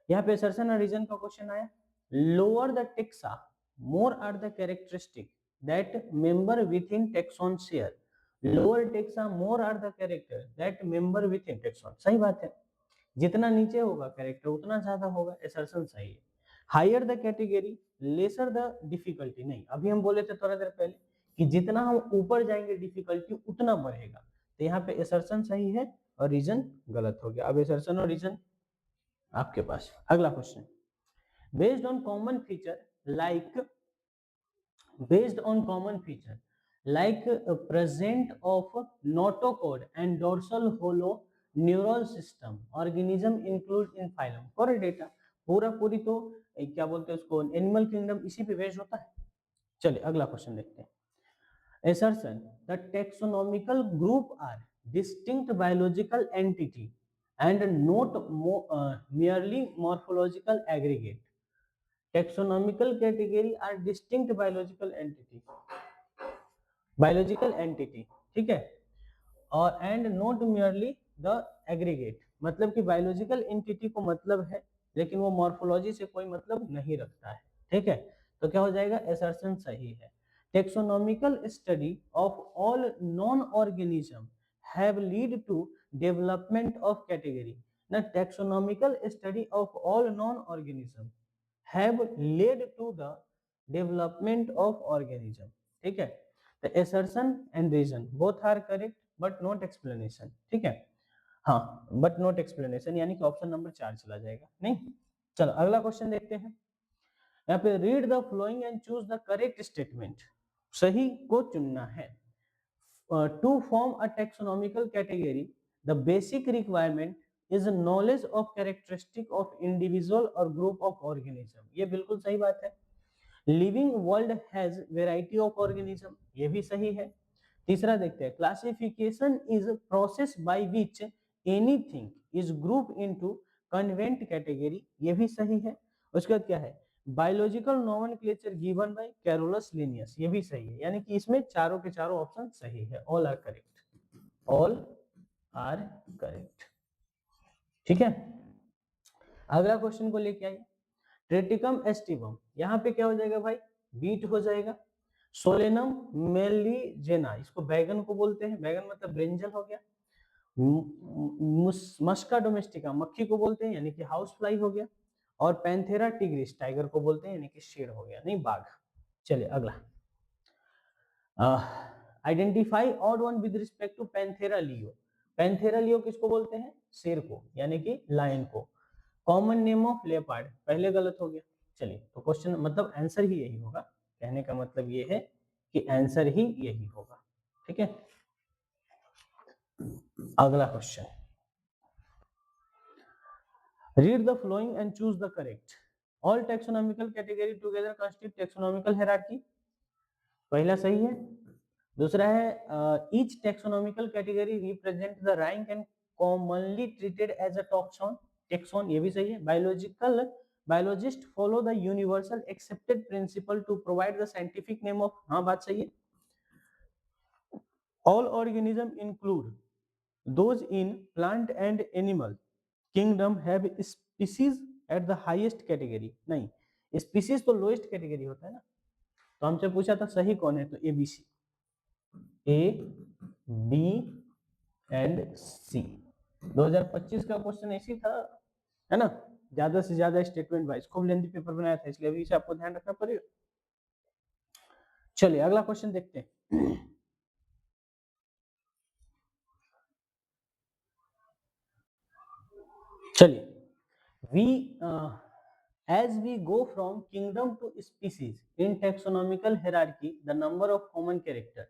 A: यहाँ पे असर्शन और रीजन का क्वेश्चन आया। Lower the taxa more are the characteristic that member within taxon share, lower taxa more are the character that member within taxon, सही बात है, जितना नीचे होगा कैरेक्टर उतना ज्यादा होगा, असर्शन सही है। Higher the category lesser the difficulty, नहीं अभी हम बोले थे थोड़ा देर पहले कि जितना हम ऊपर जाएंगे डिफिकल्टी उतना बढ़ेगा, तो यहाँ पे असर्शन सही है और रीजन गलत हो गया। अब असर्शन और रीजन आपके पास। अगला question, based on common feature like, based on common feature like present of notochord and dorsal hollow neural system organism include in phylum chordata, पूरा पूरी तो क्या बोलते हैं उसको, एनिमल किंगडम इसी पे बेस्ड होता है। चलिए अगला क्वेश्चन देखते हैं। assertion the taxonomical group are, distinct biological entity and not merely morphological aggregate. Taxonomical category are distinct biological entity, ठीक है, और and not merely the aggregate, मतलब कि बायोलॉजिकल एंटिटी को मतलब है लेकिन वो मॉर्फोलॉजी से कोई मतलब नहीं रखता है, ठीक है। तो क्या हो जाएगा, एसर्शन सही है। Taxonomical study of all known organism have lead to development of category. ना, taxonomical study of all known organism have led to the development of organism, ठीक है। The assertion and reason both are correct but not explanation, ठीक है। हाँ, but not explanation यानी कि option number 4 चला जाएगा, नहीं। चलो अगला क्वेश्चन देखते हैं। यहाँ पे read the following and choose the correct statement, सही को चुनना है। To form a taxonomical category, the basic requirement is knowledge of characteristic of individual or group of organism। ये बिल्कुल सही बात है। Living world has variety of organism, ये भी सही है। तीसरा देखते हैं, classification is process by which anything is group into convent category, ये भी सही है। उसके बाद क्या है, biological nomenclature given by Carolus Linnaeus, ये भी सही है। यानी कि इसमें चारों के चारों ऑप्शन सही है, all are correct, all are correct, ठीक है। अगला क्वेश्चन को लेके आइए, ट्रेटिकम एस्टिवम, यहाँ पे क्या हो जाएगा भाई, बीट हो जाएगा। सोलेनम मेलिजेना, इसको बैगन को बोलते हैं, बैगन मतलब ब्रिंजल हो गया। मस्का डोमेस्टिका, मक्खी को बोलते हैं यानी कि हाउस फ्लाई हो गया। और पैंथेरा टिग्रिस, टाइगर को बोलते हैं यानी कि शेर हो गया, नहीं बाघ। चलिए अगला, identify odd one with respect to panthera leo. Panthera leo किसको बोलते हैं, शेर को यानी कि लायन को। कॉमन नेम ऑफ लेपर्ड, पहले गलत हो गया। चलिए तो क्वेश्चन मतलब आंसर ही यही होगा, कहने का मतलब ये है कि आंसर ही यही होगा, ठीक है। अगला question, read the following and choose the correct. All taxonomical category together constitute taxonomical hierarchy, पहला सही है। दूसरा है, each taxonomical category represent the rank and commonly treated as a taxon, taxon, ये भी सही है। Biologist follow the universal accepted principle to provide the scientific name of, हाँ बात सही है। All organism include those in plant and animal kingdom have species at the highest category, नहीं, species तो लोएस्ट कैटेगरी होता है ना। तो हमसे पूछा था सही कौन है, तो ABC, A, B and C। 2025 का क्वेश्चन ऐसी था, है ना, ज्यादा से ज्यादा स्टेटमेंट वाइज, खूब लेंथी पेपर बनाया था, इसलिए अभी इसे आपको ध्यान रखना पड़ेगा। चलिए अगला क्वेश्चन देखते हैं। चलिए, we as we go from kingdom to species in taxonomical hierarchy, the number of common character,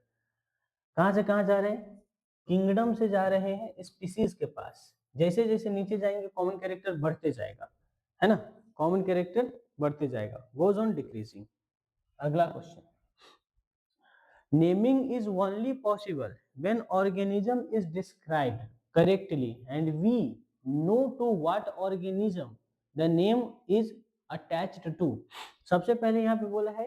A: कहां से कहां जा रहे हैं, किंगडम से जा रहे हैं स्पीसीज के पास। जैसे जैसे नीचे जाएंगे कॉमन कैरेक्टर बढ़ते जाएगा, है ना, कॉमन कैरेक्टर बढ़ते जाएगा, गोज ऑन डिक्रीजिंग। अगला question, naming is only possible when organism is described correctly and we know to what organism the name is attached to. सबसे पहले यहाँ पे बोला है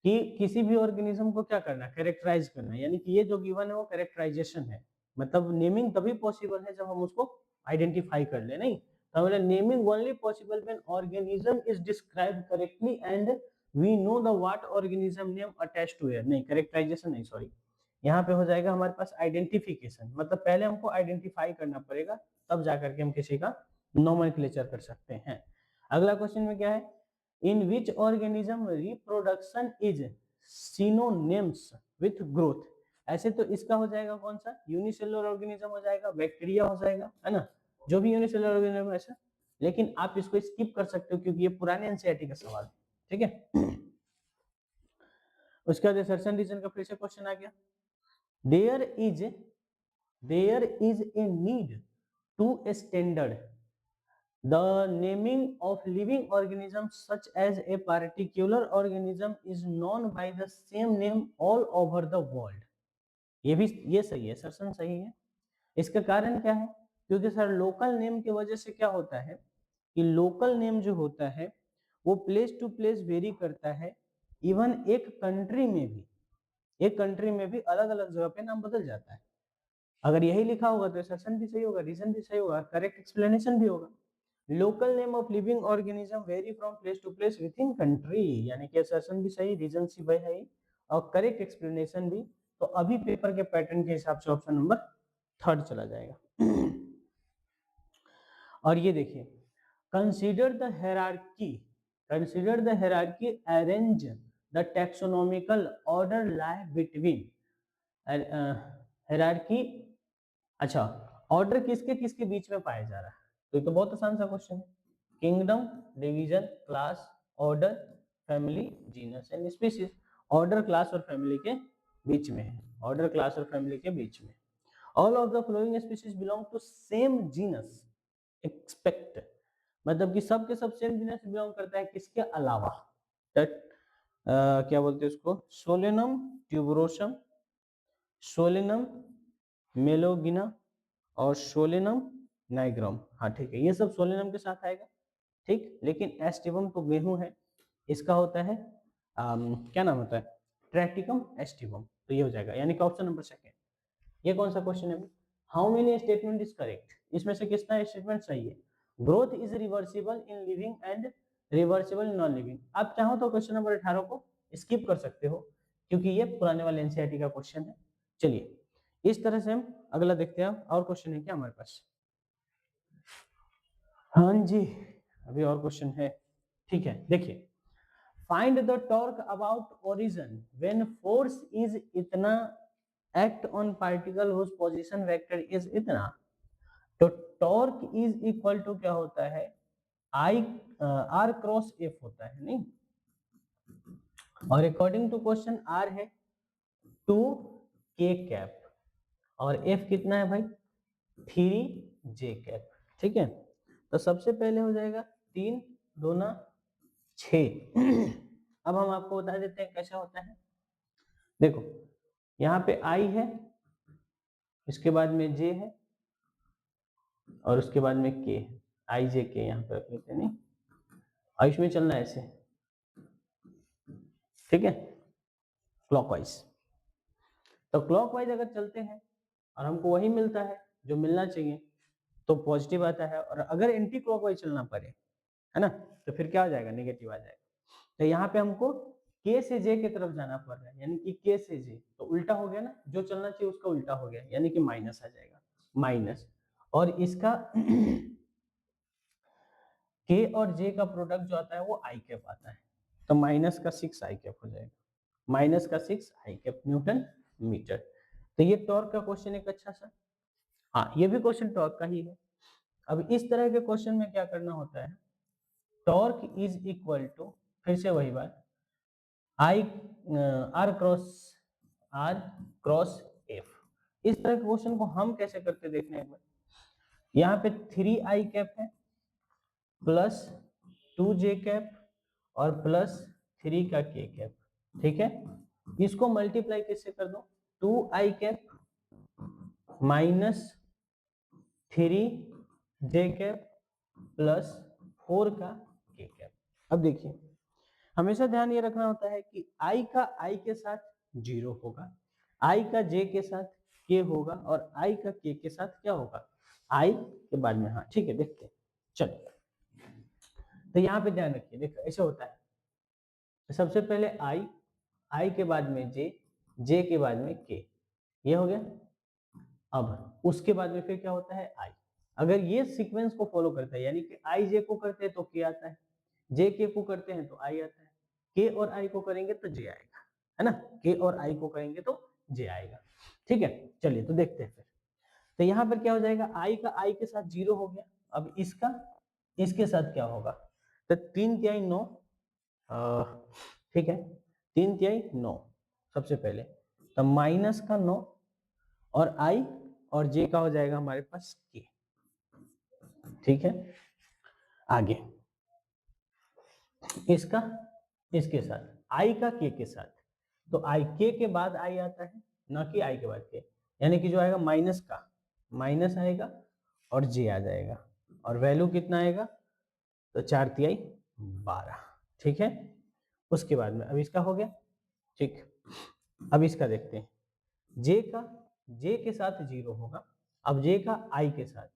A: कि किसी भी ऑर्गेनिज्म को क्या करना है, कैरेक्टराइज करना है, यानी कि ये जो गिवन है वो कैरेक्टराइजेशन है। मतलब नेमिंग तभी पॉसिबल है जब हम उसको आइडेंटिफाई कर ले, नहीं तो हमारे naming only possible when organism is described correctly and we know the what organism name attached to it, नहीं कैरेक्टराइजेशन नहीं, सॉरी, यहाँ पे हो जाएगा हमारे पास आइडेंटिफिकेशन, मतलब पहले हमको आइडेंटिफाई करना पड़ेगा तब जाकर के हम किसी का नोमेनक्लेचर कर सकते हैं। अगला क्वेश्चन में क्या है, in which organism reproduction is synonyms with growth। ऐसे तो इसका हो जाएगा कौन सा, यूनिसेलुलर ऑर्गेनिज्म हो जाएगा, बैक्टीरिया हो जाएगा, है ना, जो भी यूनिसेलुलर ऑर्गेनिज्म ऐसा। लेकिन आप इसको स्किप कर सकते हो क्योंकि ये पुराने एनसीईआरटी का सवाल है, ठीक है। उसके बाद असर्शन रीजन का फिर से क्वेश्चन आ गया, there is a need to standard the naming of living organisms such as a particular organism is known by the same name all over the world। ये सही है, असर्शन सही है। इसका कारण क्या है? क्योंकि सर लोकल नेम की वजह से क्या होता है कि लोकल नेम जो होता है वो प्लेस टू प्लेस वेरी करता है। इवन एक कंट्री में भी अलग अलग जगह पे नाम बदल जाता है। अगर यही लिखा होगा तो असर्शन भी सही होगा, रीजन भी सही होगा, करेक्ट एक्सप्लेनेशन भी होगा। Local name of living organism vary from place to place within country, यानी कि असर्शन भी सही, रीजन सी भी है और करेक्ट एक्सप्लेनेशन भी। तो अभी पेपर के पैटर्न के हिसाब से ऑप्शन नंबर 3 चला जाएगा। और ये देखिए, consider the hierarchy, consider the hierarchy, arrange the taxonomical order lie between hierarchy. अच्छा, ऑर्डर किसके किसके बीच में पाया जा रहा है? तो ये तो बहुत आसान सा क्वेश्चन है। Kingdom, division, class, order, family, genus and species. Order, class और फैमिली के बीच में है, ऑर्डर, क्लास और फैमिली के बीच में। All of the following species belong to same genus expect, मतलब कि सब के सब सेम जीनस बिलोंग करता है, किसके अलावा? क्या बोलते हैं उसको? सोलेनम ट्यूबरोसम, सोलेनम मेलोगिना और सोलेनम नाइग्रम। हाँ ठीक है, ये सब सोलेनम के साथ आएगा, ठीक। लेकिन एस्टिवम तो गेहूं है, इसका होता है क्या नाम होता है? ट्रैटिकम एस्टिवम। तो ये हो जाएगा, यानी कि ऑप्शन नंबर सेकंड। ये कौन सा क्वेश्चन है? How many statement is correct, इसमें से कितना स्टेटमेंट सही है? Growth is reversible in living and reversible in non living. आप चाहो तो क्वेश्चन नंबर 18 को स्किप कर सकते हो, क्योंकि ये पुराने वाले एनसीईआरटी का क्वेश्चन है। चलिए, इस तरह से हम अगला देखते हैं। और क्वेश्चन है क्या हमारे पास? हाँ जी, अभी और क्वेश्चन है, ठीक है। देखिए, find the torque about origin when force is इतना act on particle whose position vector is इतना। तो टॉर्क इज इक्वल टू क्या होता है? आई आर क्रॉस एफ होता है, नहीं? और अकॉर्डिंग टू क्वेश्चन आर है 2 के कैप और एफ कितना है भाई? 3 जे कैप, ठीक है। तो सबसे पहले हो जाएगा 3 दूना 6। अब हम आपको बता देते हैं कैसा होता है। देखो, यहाँ पे आई है, इसके बाद में जे है और उसके बाद में के है। आई जे के यहाँ पे रख लेते हैं, नहीं? और इसमें चलना है ऐसे, ठीक है, क्लॉकवाइज। तो क्लॉकवाइज अगर चलते हैं और हमको वही मिलता है जो मिलना चाहिए, तो पॉजिटिव आता है। और अगर एंटी क्लॉकवाइज चलना पड़े, है ना, तो फिर क्या हो जाएगा? नेगेटिव आ जाएगा। तो यहाँ पे हमको के से जे की तरफ जाना पड़ रहा है, यानी कि के से जे, तो उल्टा हो गया ना, जो चलना चाहिए उसका उल्टा हो गया, यानी कि माइनस आ जाएगा, माइनस। और इसका के और जे का प्रोडक्ट जो आता है वो आई कैप आता है, तो माइनस का 6 आई कैप हो जाएगा, माइनस का 6 आई कैप न्यूटन मीटर। तो ये टॉर्क का क्वेश्चन एक अच्छा सा, हाँ ये भी क्वेश्चन टॉर्क का ही है। अब इस तरह के क्वेश्चन में क्या करना होता है? टॉर्क इज इक्वल टू, फिर से वही बात, आई आर क्रॉस एफ। इस तरह के क्वेश्चन को हम कैसे करते देखने एक बार। यहाँ पे 3 आई कैप है प्लस 2 जे कैप और प्लस 3 का के कैप, ठीक है। इसको मल्टीप्लाई कैसे कर दो? 2 आई कैप माइनस 3 जे कैप प्लस 4 का के कैप। अब देखिए, हमेशा ध्यान ये रखना होता है कि आई का आई के साथ 0 होगा, आई का जे के साथ के होगा और आई का के साथ क्या होगा? आई के बाद में, हाँ ठीक है, देखते हैं। चलो, तो यहाँ पे ध्यान रखिए, देखो ऐसे होता है, सबसे पहले आई, आई के बाद में जे के बाद में के, ये हो गया। अब उसके बाद में फिर क्या होता है? आई। अगर ये सीक्वेंस को फॉलो करता है, यानी कि आई जे को करते हैं तो के आता है, जे के को करते हैं तो आई आता है, के और आई को करेंगे तो जे आएगा, है ना? के और आई को करेंगे तो जे आएगा, ठीक है। चलिए तो देखते हैं फिर। तो यहाँ पर क्या हो जाएगा? आई का आई के साथ 0 हो गया। अब इसका इसके साथ क्या होगा? तो 3 तिहाई 9, ठीक है, 3 तिहाई 9 सबसे पहले, तो माइनस का 9 और आई और जे का हो जाएगा हमारे पास के, ठीक है। आगे इसका इसके साथ, आई का के साथ, तो आई के बाद आई आता है, ना कि आई के बाद के, यानी कि जो आएगा माइनस का माइनस आएगा और जे आ जाएगा, और वैल्यू कितना आएगा, तो 4 तिहाई 12, ठीक है। उसके बाद में अब इसका हो गया, ठीक। अब इसका देखते हैं, जे के साथ 0 होगा, अब जे का आई के साथ,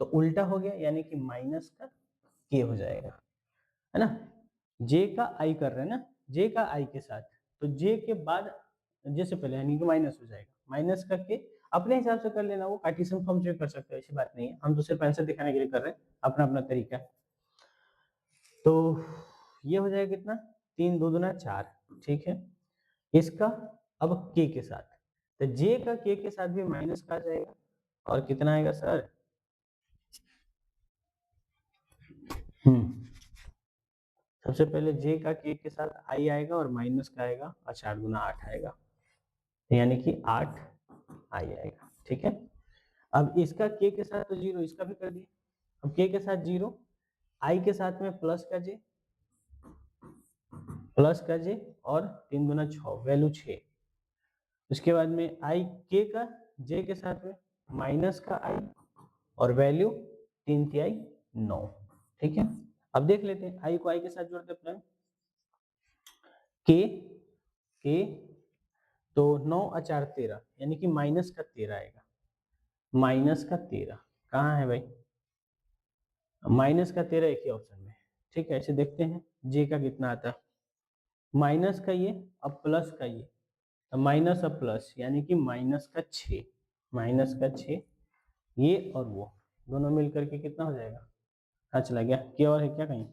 A: तो उल्टा हो गया, यानी कि माइनस का के हो जाएगा, है ना। जे का आई कर रहे हैं ना, जे का आई के साथ, तो जे के बाद जे से पहले यानी कि माइनस हो जाएगा, माइनस का के अपने हिसाब से कर लेना, वो कार्टेशियन फॉर्म से कर सकते हो, ऐसी बात नहीं है, हम तो सिर्फ आंसर दिखाने के लिए कर रहे हैं, अपना अपना तरीका है। तो ये हो जाएगा कितना, 3 2 दूना 4, ठीक है। इसका अब के के साथ, तो जे का के के साथ भी माइनस का आ जाएगा, और कितना आएगा सर, सबसे पहले जे का के साथ आई आएगा और माइनस का आएगा, और 4 गुना 8 आएगा, यानी कि 8 आई आएगा, ठीक है। अब इसका के साथ तो 0, इसका भी कर दिए, अब के साथ 0, आई के साथ में प्लस का जे, और 3 गुना 6 वैल्यू 6, उसके बाद में आई के का जे के साथ में माइनस का आई, और वैल्यू 3 तिहाई 9, ठीक है। अब देख लेते हैं, आई को आई के साथ जोड़ते हैं, के तो 9 और 4 13, यानी कि माइनस का 13 आएगा, माइनस का 13 कहाँ है भाई, माइनस का 13 एक ही ऑप्शन में, ठीक है। ऐसे देखते हैं जे का कितना आता है, माइनस का ये, अब प्लस का ये, माइनस अब प्लस, यानी कि माइनस का 6, माइनस का 6, ये और वो दोनों मिलकर के कितना हो जाएगा, हाँ चला गया, क्या और है क्या कहीं,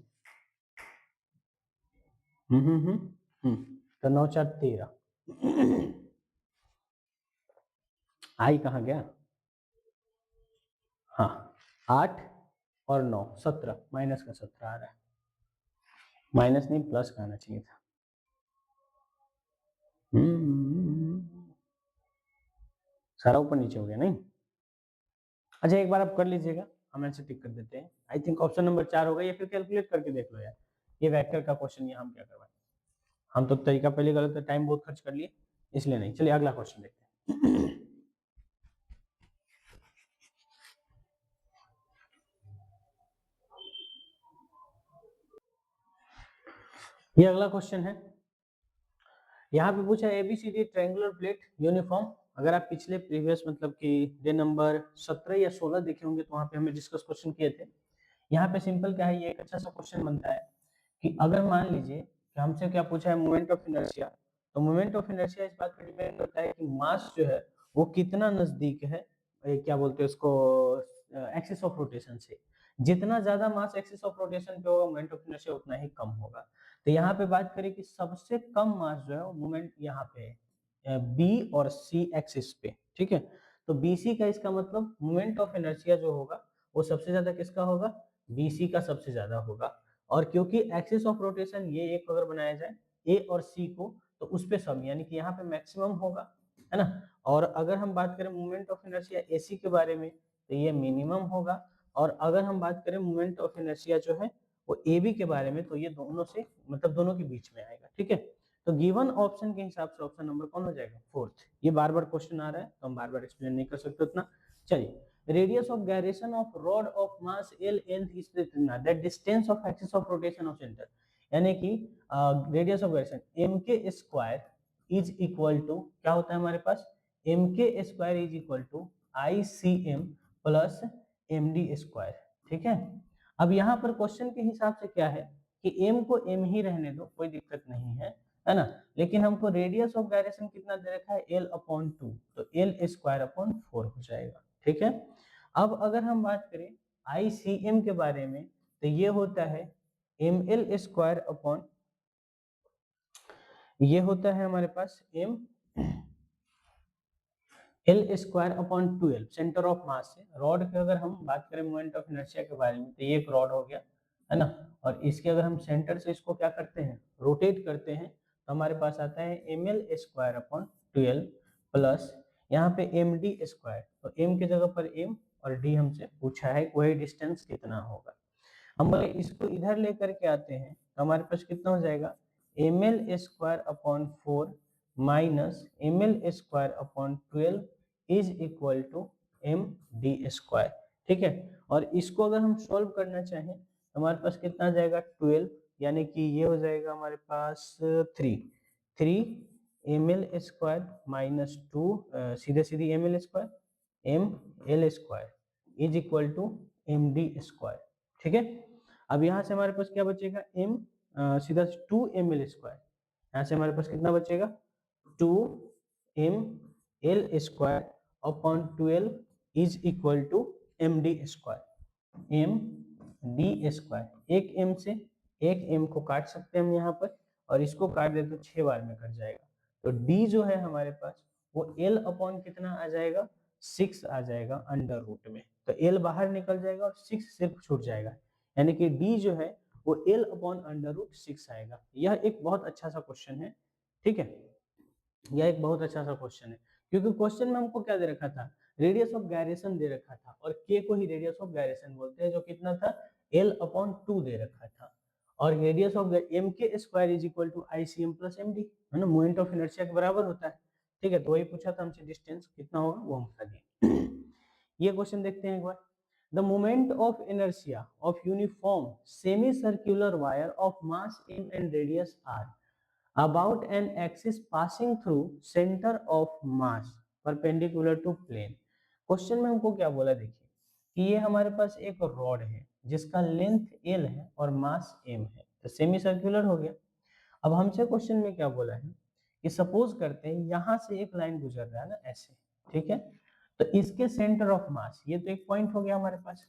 A: तो 9 4 13, आई कहाँ गया, हाँ 8 और 9 17, माइनस का 17 आ रहा है, माइनस नहीं प्लस का आना चाहिए था। सारा ऊपर नीचे हो गया नहीं, अच्छा एक बार आप कर लीजिएगा, हम ऐसे टिक कर देते हैं, आई थिंक ऑप्शन नंबर 4 होगा, या फिर कैलकुलेट करके देख लो यार, ये वेक्टर का क्वेश्चन ये हम क्या करवाएं, हम तो तरीका पहले गलत है, टाइम बहुत खर्च कर लिए, इसलिए नहीं। चलिए अगला क्वेश्चन देखते हैं। ये अगला क्वेश्चन है, यहाँ पे पूछा एबीसीडी ट्रायंगुलर प्लेट यूनिफॉर्म, अगर आप पिछले प्रीवियस मतलब कि डे नंबर 17 या 16 देखे होंगे, तो वहाँ पे हमने डिस्कस क्वेश्चन किए थे। यहाँ पे सिंपल क्या है, ये एक अच्छा सा क्वेश्चन बनता है कि अगर मान लीजिए कि हमसे क्या पूछा है, मोमेंट ऑफ इनर्शिया, तो मोमेंट ऑफ इनर्शिया इस बात पर डिपेंड करता है कि मास जो है वो कितना नजदीक है, क्या बोलते हैं उसको, एक्सिस ऑफ रोटेशन से, जितना ज्यादा मास एक्सिस ऑफ रोटेशन पे होगा, मोमेंट ऑफ इनर्शिया उतना ही कम होगा। तो यहाँ पे बात करें कि सबसे कम मास जो है वो मोमेंट यहाँ पे है बी और सी एक्सिस पे, ठीक है। तो बीसी का इसका मतलब मोमेंट ऑफ इनर्शिया जो होगा वो सबसे ज्यादा किसका होगा, बीसी का सबसे ज्यादा होगा, और क्योंकि एक्सिस ऑफ रोटेशन ये एक अगर बनाया जाए ए और सी को, तो उस पे सम यानी कि यहाँ पे मैक्सिमम होगा, है ना। और अगर हम बात करें मोमेंट ऑफ इनर्शिया एसी के बारे में, तो ये मिनिमम होगा, और अगर हम बात करें मोमेंट ऑफ इनर्शिया जो है वो ए बी के बारे में, तो ये दोनों से मतलब दोनों के बीच में आएगा, ठीक है। तो गिवन ऑप्शन के हिसाब से ऑप्शन नंबर कौन हो जाएगा, फोर्थ। ये बार बार क्वेश्चन आ रहा है तो हम बार बार एक्सप्लेन नहीं कर सकते उतना। चलिए, radius of gyration of rod of mass l length is that distance of axis of rotation of centre, यानी कि radius of gyration m k square is equal to क्या होता है हमारे पास, m k square is equal to I C M plus m d square, ठीक है। अब यहाँ पर क्वेश्चन के हिसाब से क्या है कि m को m ही रहने दो, कोई दिक्कत नहीं है ना, लेकिन हमको रेडियस ऑफ गायरेशन कितना दे रखा है, l/2, तो l²/4 हो जाएगा, ठीक है। अब अगर हम बात करें ICM के बारे में, तो ये होता है ml², ये होता है हमारे पास m l²/12 centre of mass से। रॉड की अगर हम बात करें मोमेंट ऑफ इनर्शिया के बारे में, तो ये एक रॉड हो गया, है ना, और इसके अगर हम सेंटर से इसको क्या करते हैं, रोटेट करते हैं, तो हमारे पास आता है ml²/12 प्लस यहाँ पे md², तो m की जगह पर m और d हमसे पूछा है वही डिस्टेंस कितना होगा। हम बोले इसको इधर लेकर के आते हैं, तो हमारे पास कितना हो जाएगा, ml²/4 minus ml² upon 12 is equal to md²। ठीक है, और इसको अगर हम सॉल्व करना चाहें तो हमारे पास कितना आ जाएगा 12, यानी कि ये हो जाएगा हमारे पास 3 ml² माइनस 2 सीधे सीधे ml² is equal to md²। ठीक है, अब यहाँ से हमारे पास क्या बचेगा सीधा 2ml², यहाँ से हमारे पास कितना बचेगा 2ml² upon 12 is equal to md²। एक m से एक m को काट सकते हैं हम यहाँ पर, और इसको काट दे तो 6 बार में कट जाएगा। तो d जो है हमारे पास वो l अपॉन कितना आ जाएगा 6 आ जाएगा अंडर रूट में। तो l बाहर निकल जाएगा और 6 सिर्फ छूट जाएगा, यानी कि d जो है वो l अपॉन अंडर रूट 6 आएगा। यह एक बहुत अच्छा सा क्वेश्चन है। ठीक है, यह एक बहुत अच्छा सा क्वेश्चन है, क्योंकि क्वेश्चन में हमको क्या दे रखा था, रेडियस ऑफ गायरेशन दे रखा था, और k को ही रेडियस ऑफ गायरेशन बोलते हैं, जो कितना था l अपॉन 2 दे रखा था। और radius of mk² is equal to ICM plus md, है ना, मोमेंट ऑफ इनर्शिया के बराबर होता है। ठीक है, तो वही पूछा था हमसे, डिस्टेंस कितना होगा वो हम बता दिए। ये क्वेश्चन देखते हैं एक बार। The moment of inertia of uniform semi circular wire of mass m and radius r about an axis passing through center of mass perpendicular to plane। Question में हमको क्या बोला, देखिए कि ये हमारे पास एक रॉड है जिसका लेंथ l है और मास m है, तो सेमी सर्कुलर हो गया। अब हमसे क्वेश्चन में क्या बोला है कि सपोज करते हैं यहाँ से एक लाइन गुजर रहा है ना ऐसे, ठीक है, तो इसके सेंटर ऑफ मास, ये तो एक पॉइंट हो गया हमारे पास।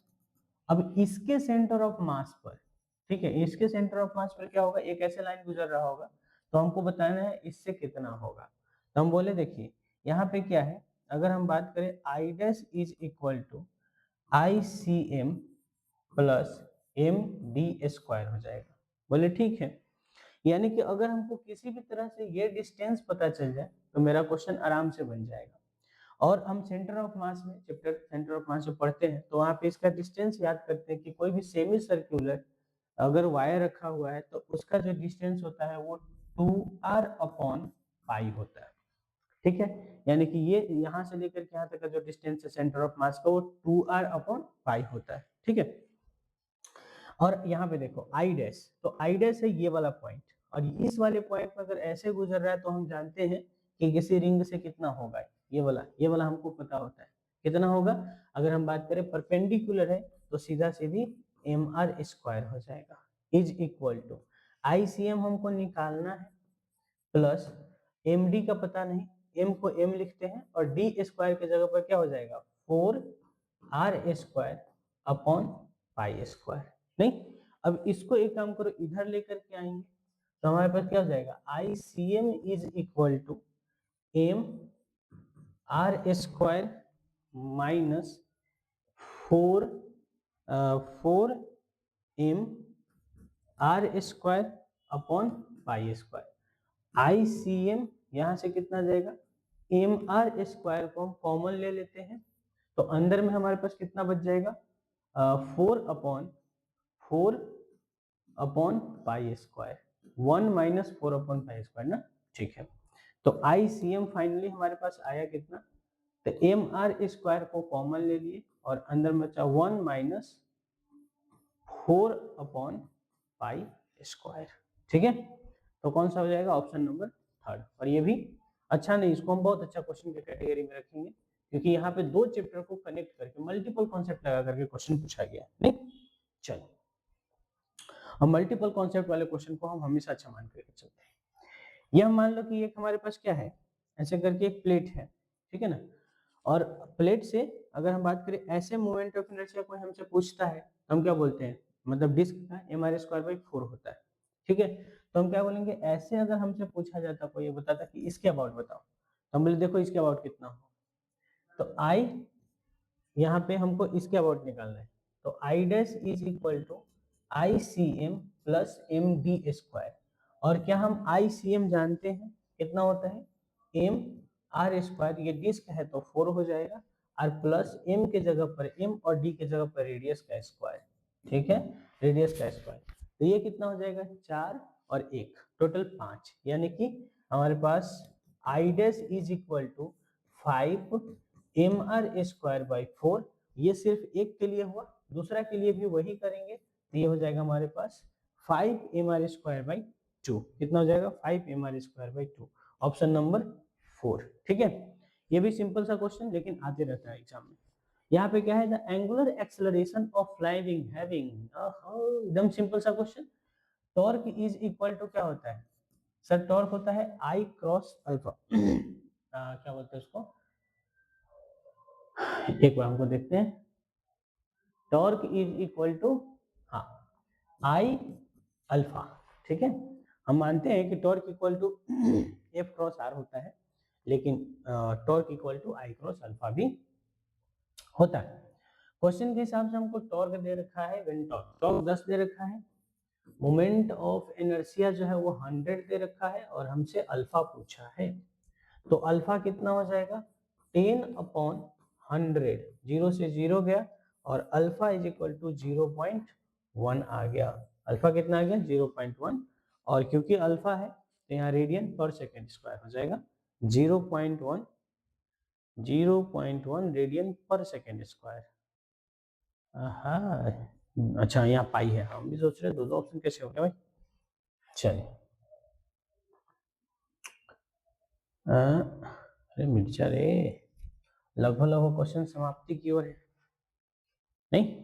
A: अब इसके सेंटर ऑफ मास पर, ठीक है, इसके सेंटर ऑफ मास पर क्या होगा, एक ऐसे लाइन गुजर रहा होगा, तो हमको बताना है इससे कितना होगा। तो हम बोले देखिए यहाँ पे क्या है, अगर हम बात करें I dash is equal to ICM plus md² हो जाएगा। बोले ठीक है, यानी कि अगर हमको किसी भी तरह से ये डिस्टेंस पता चल जाए तो मेरा क्वेश्चन आराम से बन जाएगा। और हम सेंटर ऑफ मास में, चैप्टर सेंटर ऑफ मास जो पढ़ते हैं, तो वहाँ पे इसका डिस्टेंस याद करते हैं कि कोई भी सेमी सर्कुलर अगर वायर रखा हुआ है तो उसका जो डिस्टेंस होता है वो 2r अपॉन पाई होता है। ठीक है, यानी कि ये यहाँ से लेकर के यहाँ तक का जो डिस्टेंस है सेंटर ऑफ मास का वो 2r अपॉन पाई होता है। ठीक है, और यहाँ पे देखो आई डैश, तो आई डैश है ये वाला पॉइंट, और इस वाले पॉइंट में अगर ऐसे गुजर रहा है तो हम जानते हैं कि किसी रिंग से कितना होगा, ये वाला हमको पता होता है कितना होगा। अगर हम बात करें परपेंडिकुलर है तो सीधा सीधी mr² हो जाएगा इज इक्वल टू ICM हमको निकालना है प्लस md का पता नहीं, m को m लिखते हैं, और d² की जगह पर क्या हो जाएगा 4r² अपॉन पाई²। नहीं, अब इसको एक काम करो, इधर लेकर के आएंगे तो हमारे पास क्या हो जाएगा ICM is equal to mr² minus 4m r² upon pi. ICM यहाँ से कितना जाएगा mr² को हम कॉमन ले लेते हैं, तो अंदर में हमारे पास कितना बच जाएगा 4 अपॉन पाई², 1 माइनस 4 अपॉन पाई² ना। ठीक है, तो ICM फाइनली हमारे पास आया कितना, तो mr² को कॉमन ले लिए और अंदर में बचा 1 माइनस 4 अपॉन पाई²। ठीक है, तो कौन सा हो जाएगा ऑप्शन नंबर 3। और ये भी अच्छा नहीं, इसको हम बहुत अच्छा क्वेश्चन के कैटेगरी में रखेंगे, क्योंकि यहाँ पे दो चैप्टर को कनेक्ट करके मल्टीपल कॉन्सेप्ट लगा करके क्वेश्चन पूछा गया है। नहीं, चलो, अब मल्टीपल कॉन्सेप्ट वाले क्वेश्चन को हम हमेशा अच्छा मान करके चलते हैं। यह मान लो कि एक हमारे पास क्या है, ऐसे करके एक प्लेट है, ठीक है ना, और प्लेट से अगर हम बात करें ऐसे मोमेंट ऑफ इनर्शिया कोई हमसे पूछता है, हम क्या बोलते हैं, मतलब डिस्क का mr²/4 होता है। ठीक है, तो हम क्या बोलेंगे, ऐसे अगर हमसे पूछा जाता, कोई ये बताता कि इसके अबाउट बताओ, तो हम बोले देखो इसके अबाउट कितना हो, तो आई यहाँ पे हमको इसके अबाउट निकालना है, तो I dash is equal to ICM plus md²। और क्या हम ICM जानते हैं कितना होता है mr², ये डिस्क है तो 4 हो जाएगा, और प्लस m के जगह पर m और d के जगह पर रेडियस का स्क्वायर। ठीक है, रेडियस का स्क्वायर, तो ये कितना हो जाएगा 4 और 1 टोटल 5, यानी कि हमारे पास I dash is equal to 5 mr²/4। ये सिर्फ एक के लिए हुआ, दूसरा के लिए भी वही करेंगे तो ये हो जाएगा हमारे पास 5mr²/2। कितना हो जाएगा 5mr²/2, ऑप्शन नंबर 4। ठीक है, ये भी सिंपल सा क्वेश्चन लेकिन आते रहता है एग्जाम में। यहाँ पे क्या है, the angular acceleration of flying having, एकदम सिंपल सा question. Torque is equal to क्या होता है सर, टॉर्क होता है आई क्रॉस अल्फा। क्या बोलते हैं उसको, एक बार हमको देखते हैं। टॉर्क इज इक्वल टू, हाँ, आई अल्फा। ठीक है, हम मानते हैं कि torque equal to F cross R होता है, लेकिन torque equal to I cross alpha भी होता है। क्वेश्चन के हिसाब से हमको टॉर्क दे रखा है, व्हेन टॉर्क 10 दे रखा है, मोमेंट ऑफ इनर्शिया जो है वो 100 दे रखा है, और हमसे अल्फा पूछा है। तो अल्फा कितना हो जाएगा 10/100, 0 से 0 गया, और अल्फा इज इक्वल टू 0.1 आ गया। अल्फा कितना आ गया 0.1, और क्योंकि अल्फा है तो यहाँ रेडियन पर सेकेंड स्क्वायर हो जाएगा 0.1 रेडियन पर सेकेंड स्क्वायर। अच्छा यहाँ पाई है, हम भी सोच रहे दो दो ऑप्शन कैसे हो गया भाई। चलिए, अरे मिर्चा रे, लगभग लगभग क्वेश्चन समाप्ति की ओर है नहीं।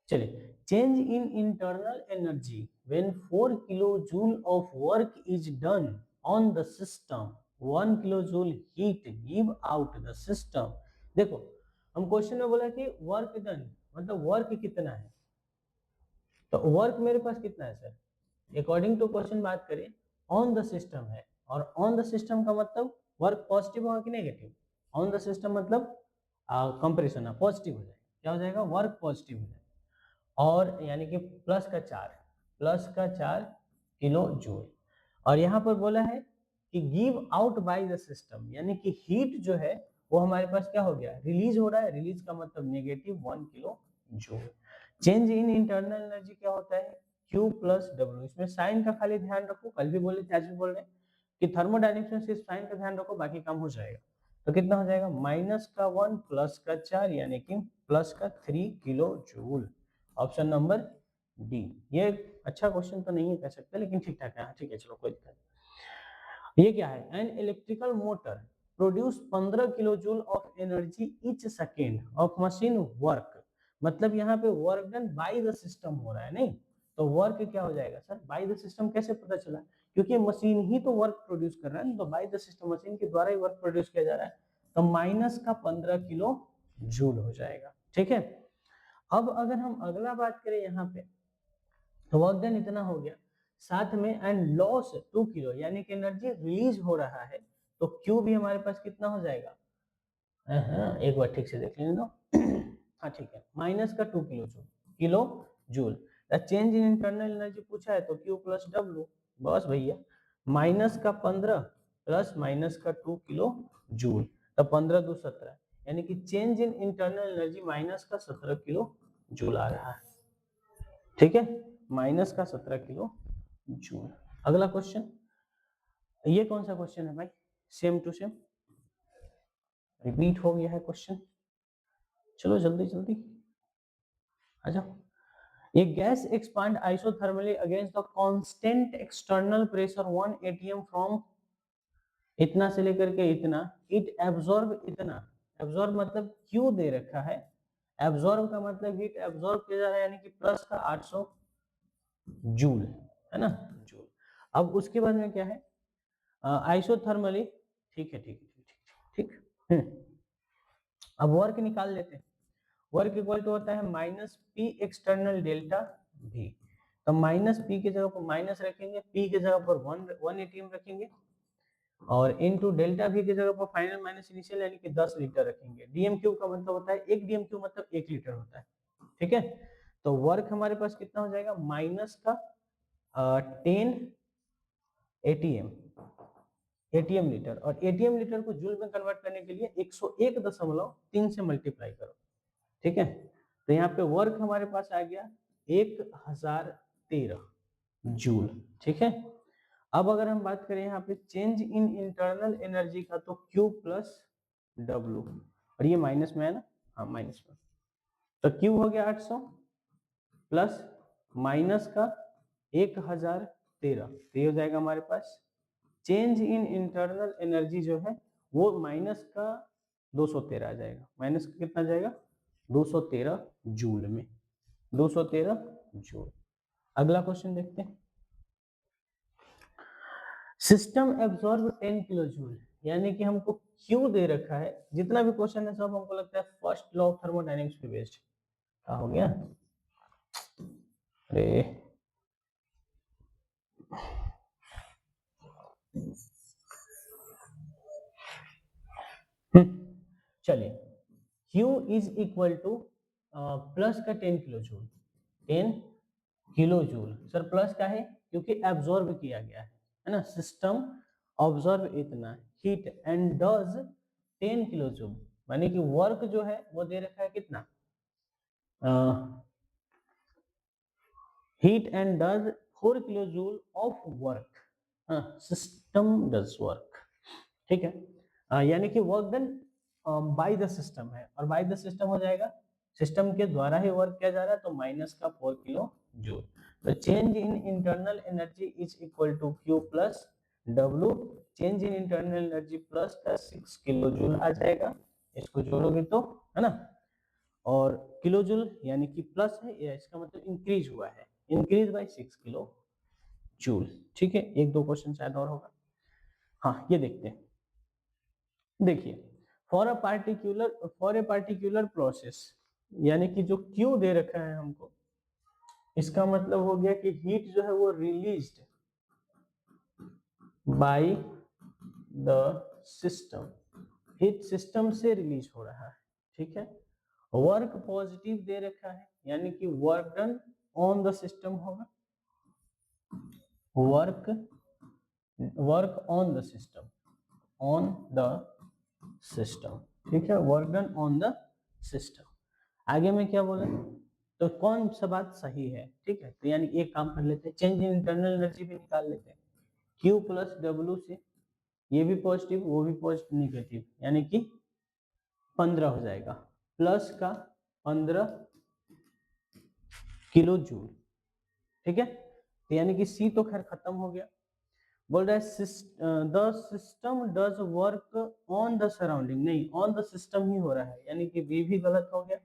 A: चलिए, change in internal energy when 4 kilo joule of work is done on the system, 1 kilo joule heat give out the system. देखो, हम क्वेश्चन में बोला कि वर्क डन मतलब वर्क कितना है, तो वर्क मेरे पास कितना है सर, अकॉर्डिंग टू क्वेश्चन बात करें ऑन द सिस्टम है, और ऑन द सिस्टम का मतलब वर्क पॉजिटिव होगा कि नेगेटिव, ऑन द सिस्टम मतलब कंपैरिजन है, पॉजिटिव हो जाएगा, क्या हो जाएगा वर्क पॉजिटिव हो जाएगा, और यानी कि +4 किलो जूल। और यहाँ पर बोला है कि give out by the system, यानी कि हीट जो है वो हमारे पास क्या हो गया रिलीज हो रहा है, रिलीज का मतलब -1 kilo joule. Change in internal energy क्या होता है Q + W, इसमें साइन का खाली ध्यान रखो, कल भी बोले थे आज भी बोल रहे हैं कि थर्मोडायनेमिक्स में सिर्फ साइन का ध्यान रखो, बाकी काम हो जाएगा। तो कितना हो जाएगा -1 +4 यानी कि +3 kilo joule, option number D. ये अच्छा क्वेश्चन तो नहीं है कह सकते, लेकिन ठीक ठाक है, ठीक है चलो कोई दिक्कत नहीं। ये क्या है, an electrical motor produce 15 kilo joule of energy each second of machine work, मतलब यहाँ पे work done by the system हो रहा है नहीं, तो वर्क क्या हो जाएगा सर बाय द सिस्टम, कैसे पता चला, क्योंकि मशीन ही तो वर्क प्रोड्यूस कर रहा है, तो बाय द सिस्टम मशीन के द्वारा ही वर्क प्रोड्यूस किया जा रहा है, तो -15 किलो जूल हो जाएगा। ठीक है, अब अगर हम अगला बात करें यहाँ पे, तो वर्क डन इतना हो गया, साथ में एंड लॉस 2 किलो, यानी कि एनर्जी रिलीज हो रहा है, तो क्यू भी हमारे पास कितना हो जाएगा, एक बार ठीक से देख लेने दो। हाँ ठीक है, -2 kilo joule. The change in internal energy पूछा है तो Q + W, बस भैया -15 प्लस -2 किलो जूल, तो 15 2 17, यानी कि change in internal energy -17 kilo joule आ रहा है। ठीक है, -17 किलो जूल। अगला क्वेश्चन, ये कौन सा क्वेश्चन है भाई, सेम टू सेम रिपीट हो गया है क्वेश्चन, चलो जल्दी जल्दी आ जाओ। ये gas expand isothermally against the constant external pressure 1 atm from इतना से लेकर के इतना, इट एब्जॉर्ब इतना, एब्जॉर्ब मतलब क्यू दे रखा है, एब्जॉर्ब का मतलब हीट एब्जॉर्ब किया जा रहा है, यानी कि प्लस का 800 जूल है ना, जूल। अब उसके बाद में क्या है आइसोथर्मली, ठीक है ठीक है ठीक ठीक ठीक, अब वर्क निकाल लेते हैं, वर्क इक्वल टू होता है -P एक्सटर्नल डेल्टा V, तो -P की जगह पर माइनस रखेंगे, P की जगह पर 1 atm रखेंगे, और इनटू डेल्टा V की जगह पर फाइनल माइनस इनिशियल यानी कि 10 लीटर रखेंगे। dm³ का मतलब होता है, एक dm³ मतलब 1 लीटर होता है। ठीक है, तो वर्क हमारे पास कितना हो जाएगा माइनस का 10 एटीएम लीटर, और एटीएम लीटर को जूल में कन्वर्ट करने के लिए 101.3 से मल्टीप्लाई करो। ठीक है, तो यहाँ पे वर्क हमारे पास आ गया 1013 जूल। ठीक है, अब अगर हम बात करें यहाँ पे चेंज इन इंटरनल एनर्जी का, तो Q प्लस W, और ये माइनस में है ना, हाँ माइनस में, तो Q हो गया 800 प्लस माइनस का 1013, तो ये हो जाएगा हमारे पास चेंज इन इंटरनल एनर्जी जो है वो माइनस का 213 आ जाएगा, माइनस का कितना जाएगा 213 जूल में, 213 जूल। अगला क्वेश्चन देखते हैं, सिस्टम एब्जॉर्ब 10 किलो जूल, यानी कि हमको क्यों दे रखा है, जितना भी क्वेश्चन है सब हमको लगता है फर्स्ट लॉ ऑफ थर्मोडायनेमिक्स पे बेस्ड। क्या हो गया, अरे चलिए, Q is equal two plus का 10 kilo joule, 10 kilo joule, sir plus का है क्योंकि एब्जॉर्ब किया गया है ना, सिस्टम ऑब्जर्व इतना heat and does 10 kilo joule, माने कि वर्क जो है वो दे रखा है कितना, heat and does 4 kilo joule of work, system does work, ठीक है, यानी कि work done by the system है, और बाय द सिस्टम हो जाएगा सिस्टम के द्वारा ही वर्क किया जा रहा है, तो माइनस का 4 किलो जूल, तो change in internal energy is equal to Q plus W, change in internal energy plus का 6 किलो जूल आ जाएगा, इसको जोड़ोगे तो, है ना, और किलो जूल यानी कि प्लस है, इसका मतलब इंक्रीज हुआ है, इंक्रीज बाय 6 किलो जूल, ठीक है, एक दो क्वेश्चन शायद और होगा। हाँ ये देखते हैं, देखिए फॉर ए पार्टिकुलर प्रोसेस, यानी कि जो क्यू दे रखा है हमको, इसका मतलब हो गया कि हीट जो है वो released by the system, heat system से रिलीज हो रहा है, ठीक है, वर्क पॉजिटिव दे रखा है, यानी कि work done on the system होगा, work work on the system, on the system, ठीक है, work done on the system. आगे में क्या बोला, तो कौन सा बात सही है, ठीक है, तो यानी एक काम कर लेते हैं, चेंज इन इंटरनल एनर्जी भी निकाल लेते हैं, Q प्लस W से, ये भी पॉजिटिव वो भी पॉजिटिव निगेटिव, यानी कि 15 हो जाएगा, प्लस का 15 किलो जूल, ठीक है, तो यानी कि C तो खैर खत्म हो गया, बोल रहा है the system does work on the surrounding, नहीं ऑन द सिस्टम ही हो रहा है, यानी कि B भी गलत हो गया,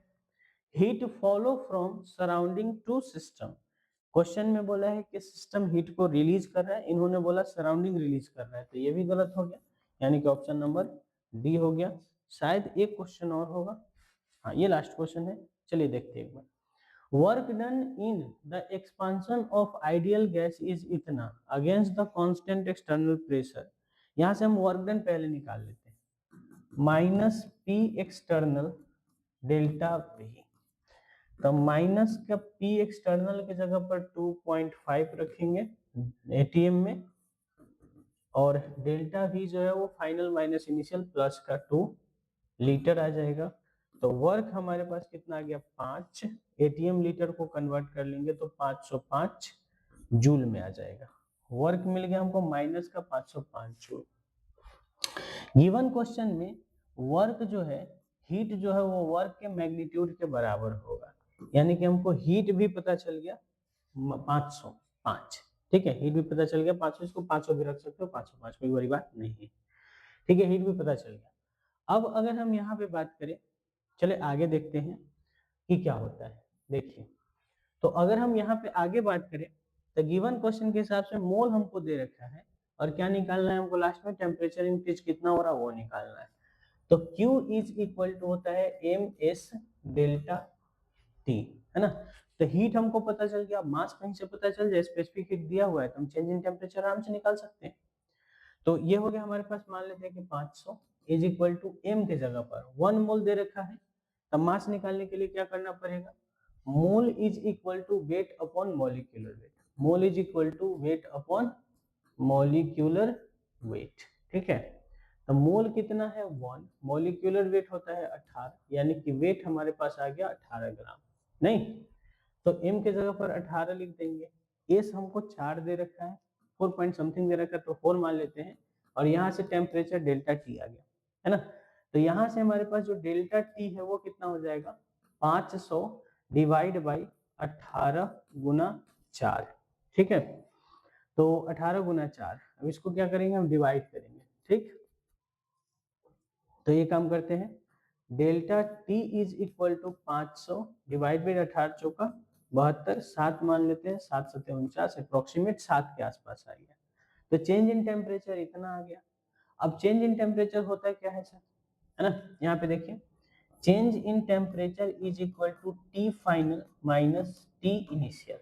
A: heat flow from surrounding to system, question में बोला है कि सिस्टम हीट को रिलीज कर रहा है, इन्होंने बोला सराउंडिंग रिलीज कर रहा है, तो ये भी गलत हो गया, यानी कि ऑप्शन नंबर डी हो गया, शायद एक क्वेश्चन और होगा, हाँ ये लास्ट क्वेश्चन है, चलिए देखते हैं एक बार, work done in the expansion of ideal gas is इतना against the constant external pressure, यहाँ से हम वर्क डन पहले निकाल लेते हैं, minus P external delta V, तो माइनस का P एक्सटर्नल के जगह पर 2.5 रखेंगे ATM में, और डेल्टा V जो है वो फाइनल माइनस इनिशियल प्लस का 2 लीटर आ जाएगा, तो वर्क हमारे पास कितना आ गया 5, ATM लीटर को कन्वर्ट कर लेंगे तो 505 जूल में आ जाएगा, वर्क मिल गया हमको माइनस का 505 जूल। गिवन क्वेश्चन में वर्क जो है, हीट जो है वो वर्क के मैग्नीट्यूड के बराबर होगा, यानी कि हमको हीट भी पता चल गया 505, ठीक है, हीट भी पता चल गया 500, इसको 500 भी रख सकते हो, 505 कोई बड़ी बात नहीं है, ठीक है, हीट भी पता चल गया। अब अगर हम यहाँ पे बात करें, चले आगे देखते हैं कि क्या होता है, देखिए, तो अगर हम यहाँ पे आगे बात करें, तो गिवन क्वेश्चन के हिसाब से मोल हमको दे रखा है, और क्या निकालना है हमको लास्ट में, टेम्परेचर इंक्रीज कितना हो रहा है वो निकालना है, तो Q इज इक्वल टू होता है MS डेल्टा T, है ना, तो हीट हमको पता चल गया, मास कहीं से पता चल जाए, स्पेसिफिक हीट दिया हुआ है तो हम चेंज इन टेम्परेचर आराम से निकाल सकते हैं, तो ये हो गया हमारे पास, मान लेते हैं कि 500 इज इक्वल टू M के जगह पर 1 मोल दे रखा है, तब मास निकालने के लिए क्या करना पड़ेगा, mole is equal to weight upon molecular weight, mole is equal to weight upon molecular weight, ठीक है, तो मोल कितना है 1, मॉलिक्यूलर वेट होता है 18, यानी कि वेट हमारे पास आ गया 18 ग्राम, नहीं तो M के जगह पर 18 लिख देंगे, एस हमको 4 दे रखा है, 4 पॉइंट समथिंग दे रखा है तो 4 मान लेते हैं, और यहाँ से टेम्परेचर डेल्टा टी आ गया, है ना। तो यहाँ से हमारे पास जो डेल्टा टी है वो कितना हो जाएगा, 500 डिवाइड बाई 18 गुना 4, ठीक है। तो 18 गुना 4, अब इसको क्या करेंगे, हम डिवाइड करेंगे, ठीक। तो ये काम करते हैं, delta T is equal to 500 divide by 18 चौका 72, 7 मान लेते हैं, 7 सत्ते 49, अप्रोक्सीमेट 7 के आसपास आ गया। तो चेंज इन टेम्परेचर इतना आ गया। अब चेंज इन टेम्परेचर होता है क्या है सर, है ना, यहाँ पे देखिए, change in temperature is equal to T final minus T initial.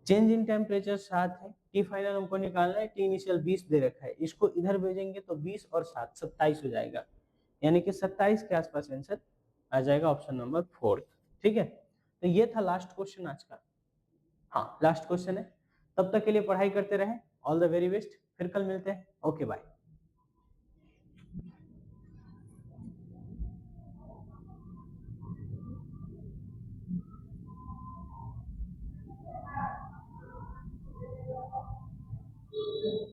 A: Change in temperature 7 है, टी फाइनल हमको निकालना है, टी इनिशियल 20 दे रखा है, इसको इधर भेजेंगे तो 20 और 7 27 हो जाएगा, यानी कि 27 के आसपास आंसर आ जाएगा, ऑप्शन नंबर 4, ठीक है। तो ये था लास्ट क्वेश्चन आज का, हाँ लास्ट क्वेश्चन है। तब तक के लिए पढ़ाई करते रहे, ऑल द वेरी बेस्ट, फिर कल मिलते हैं, ओके बाय।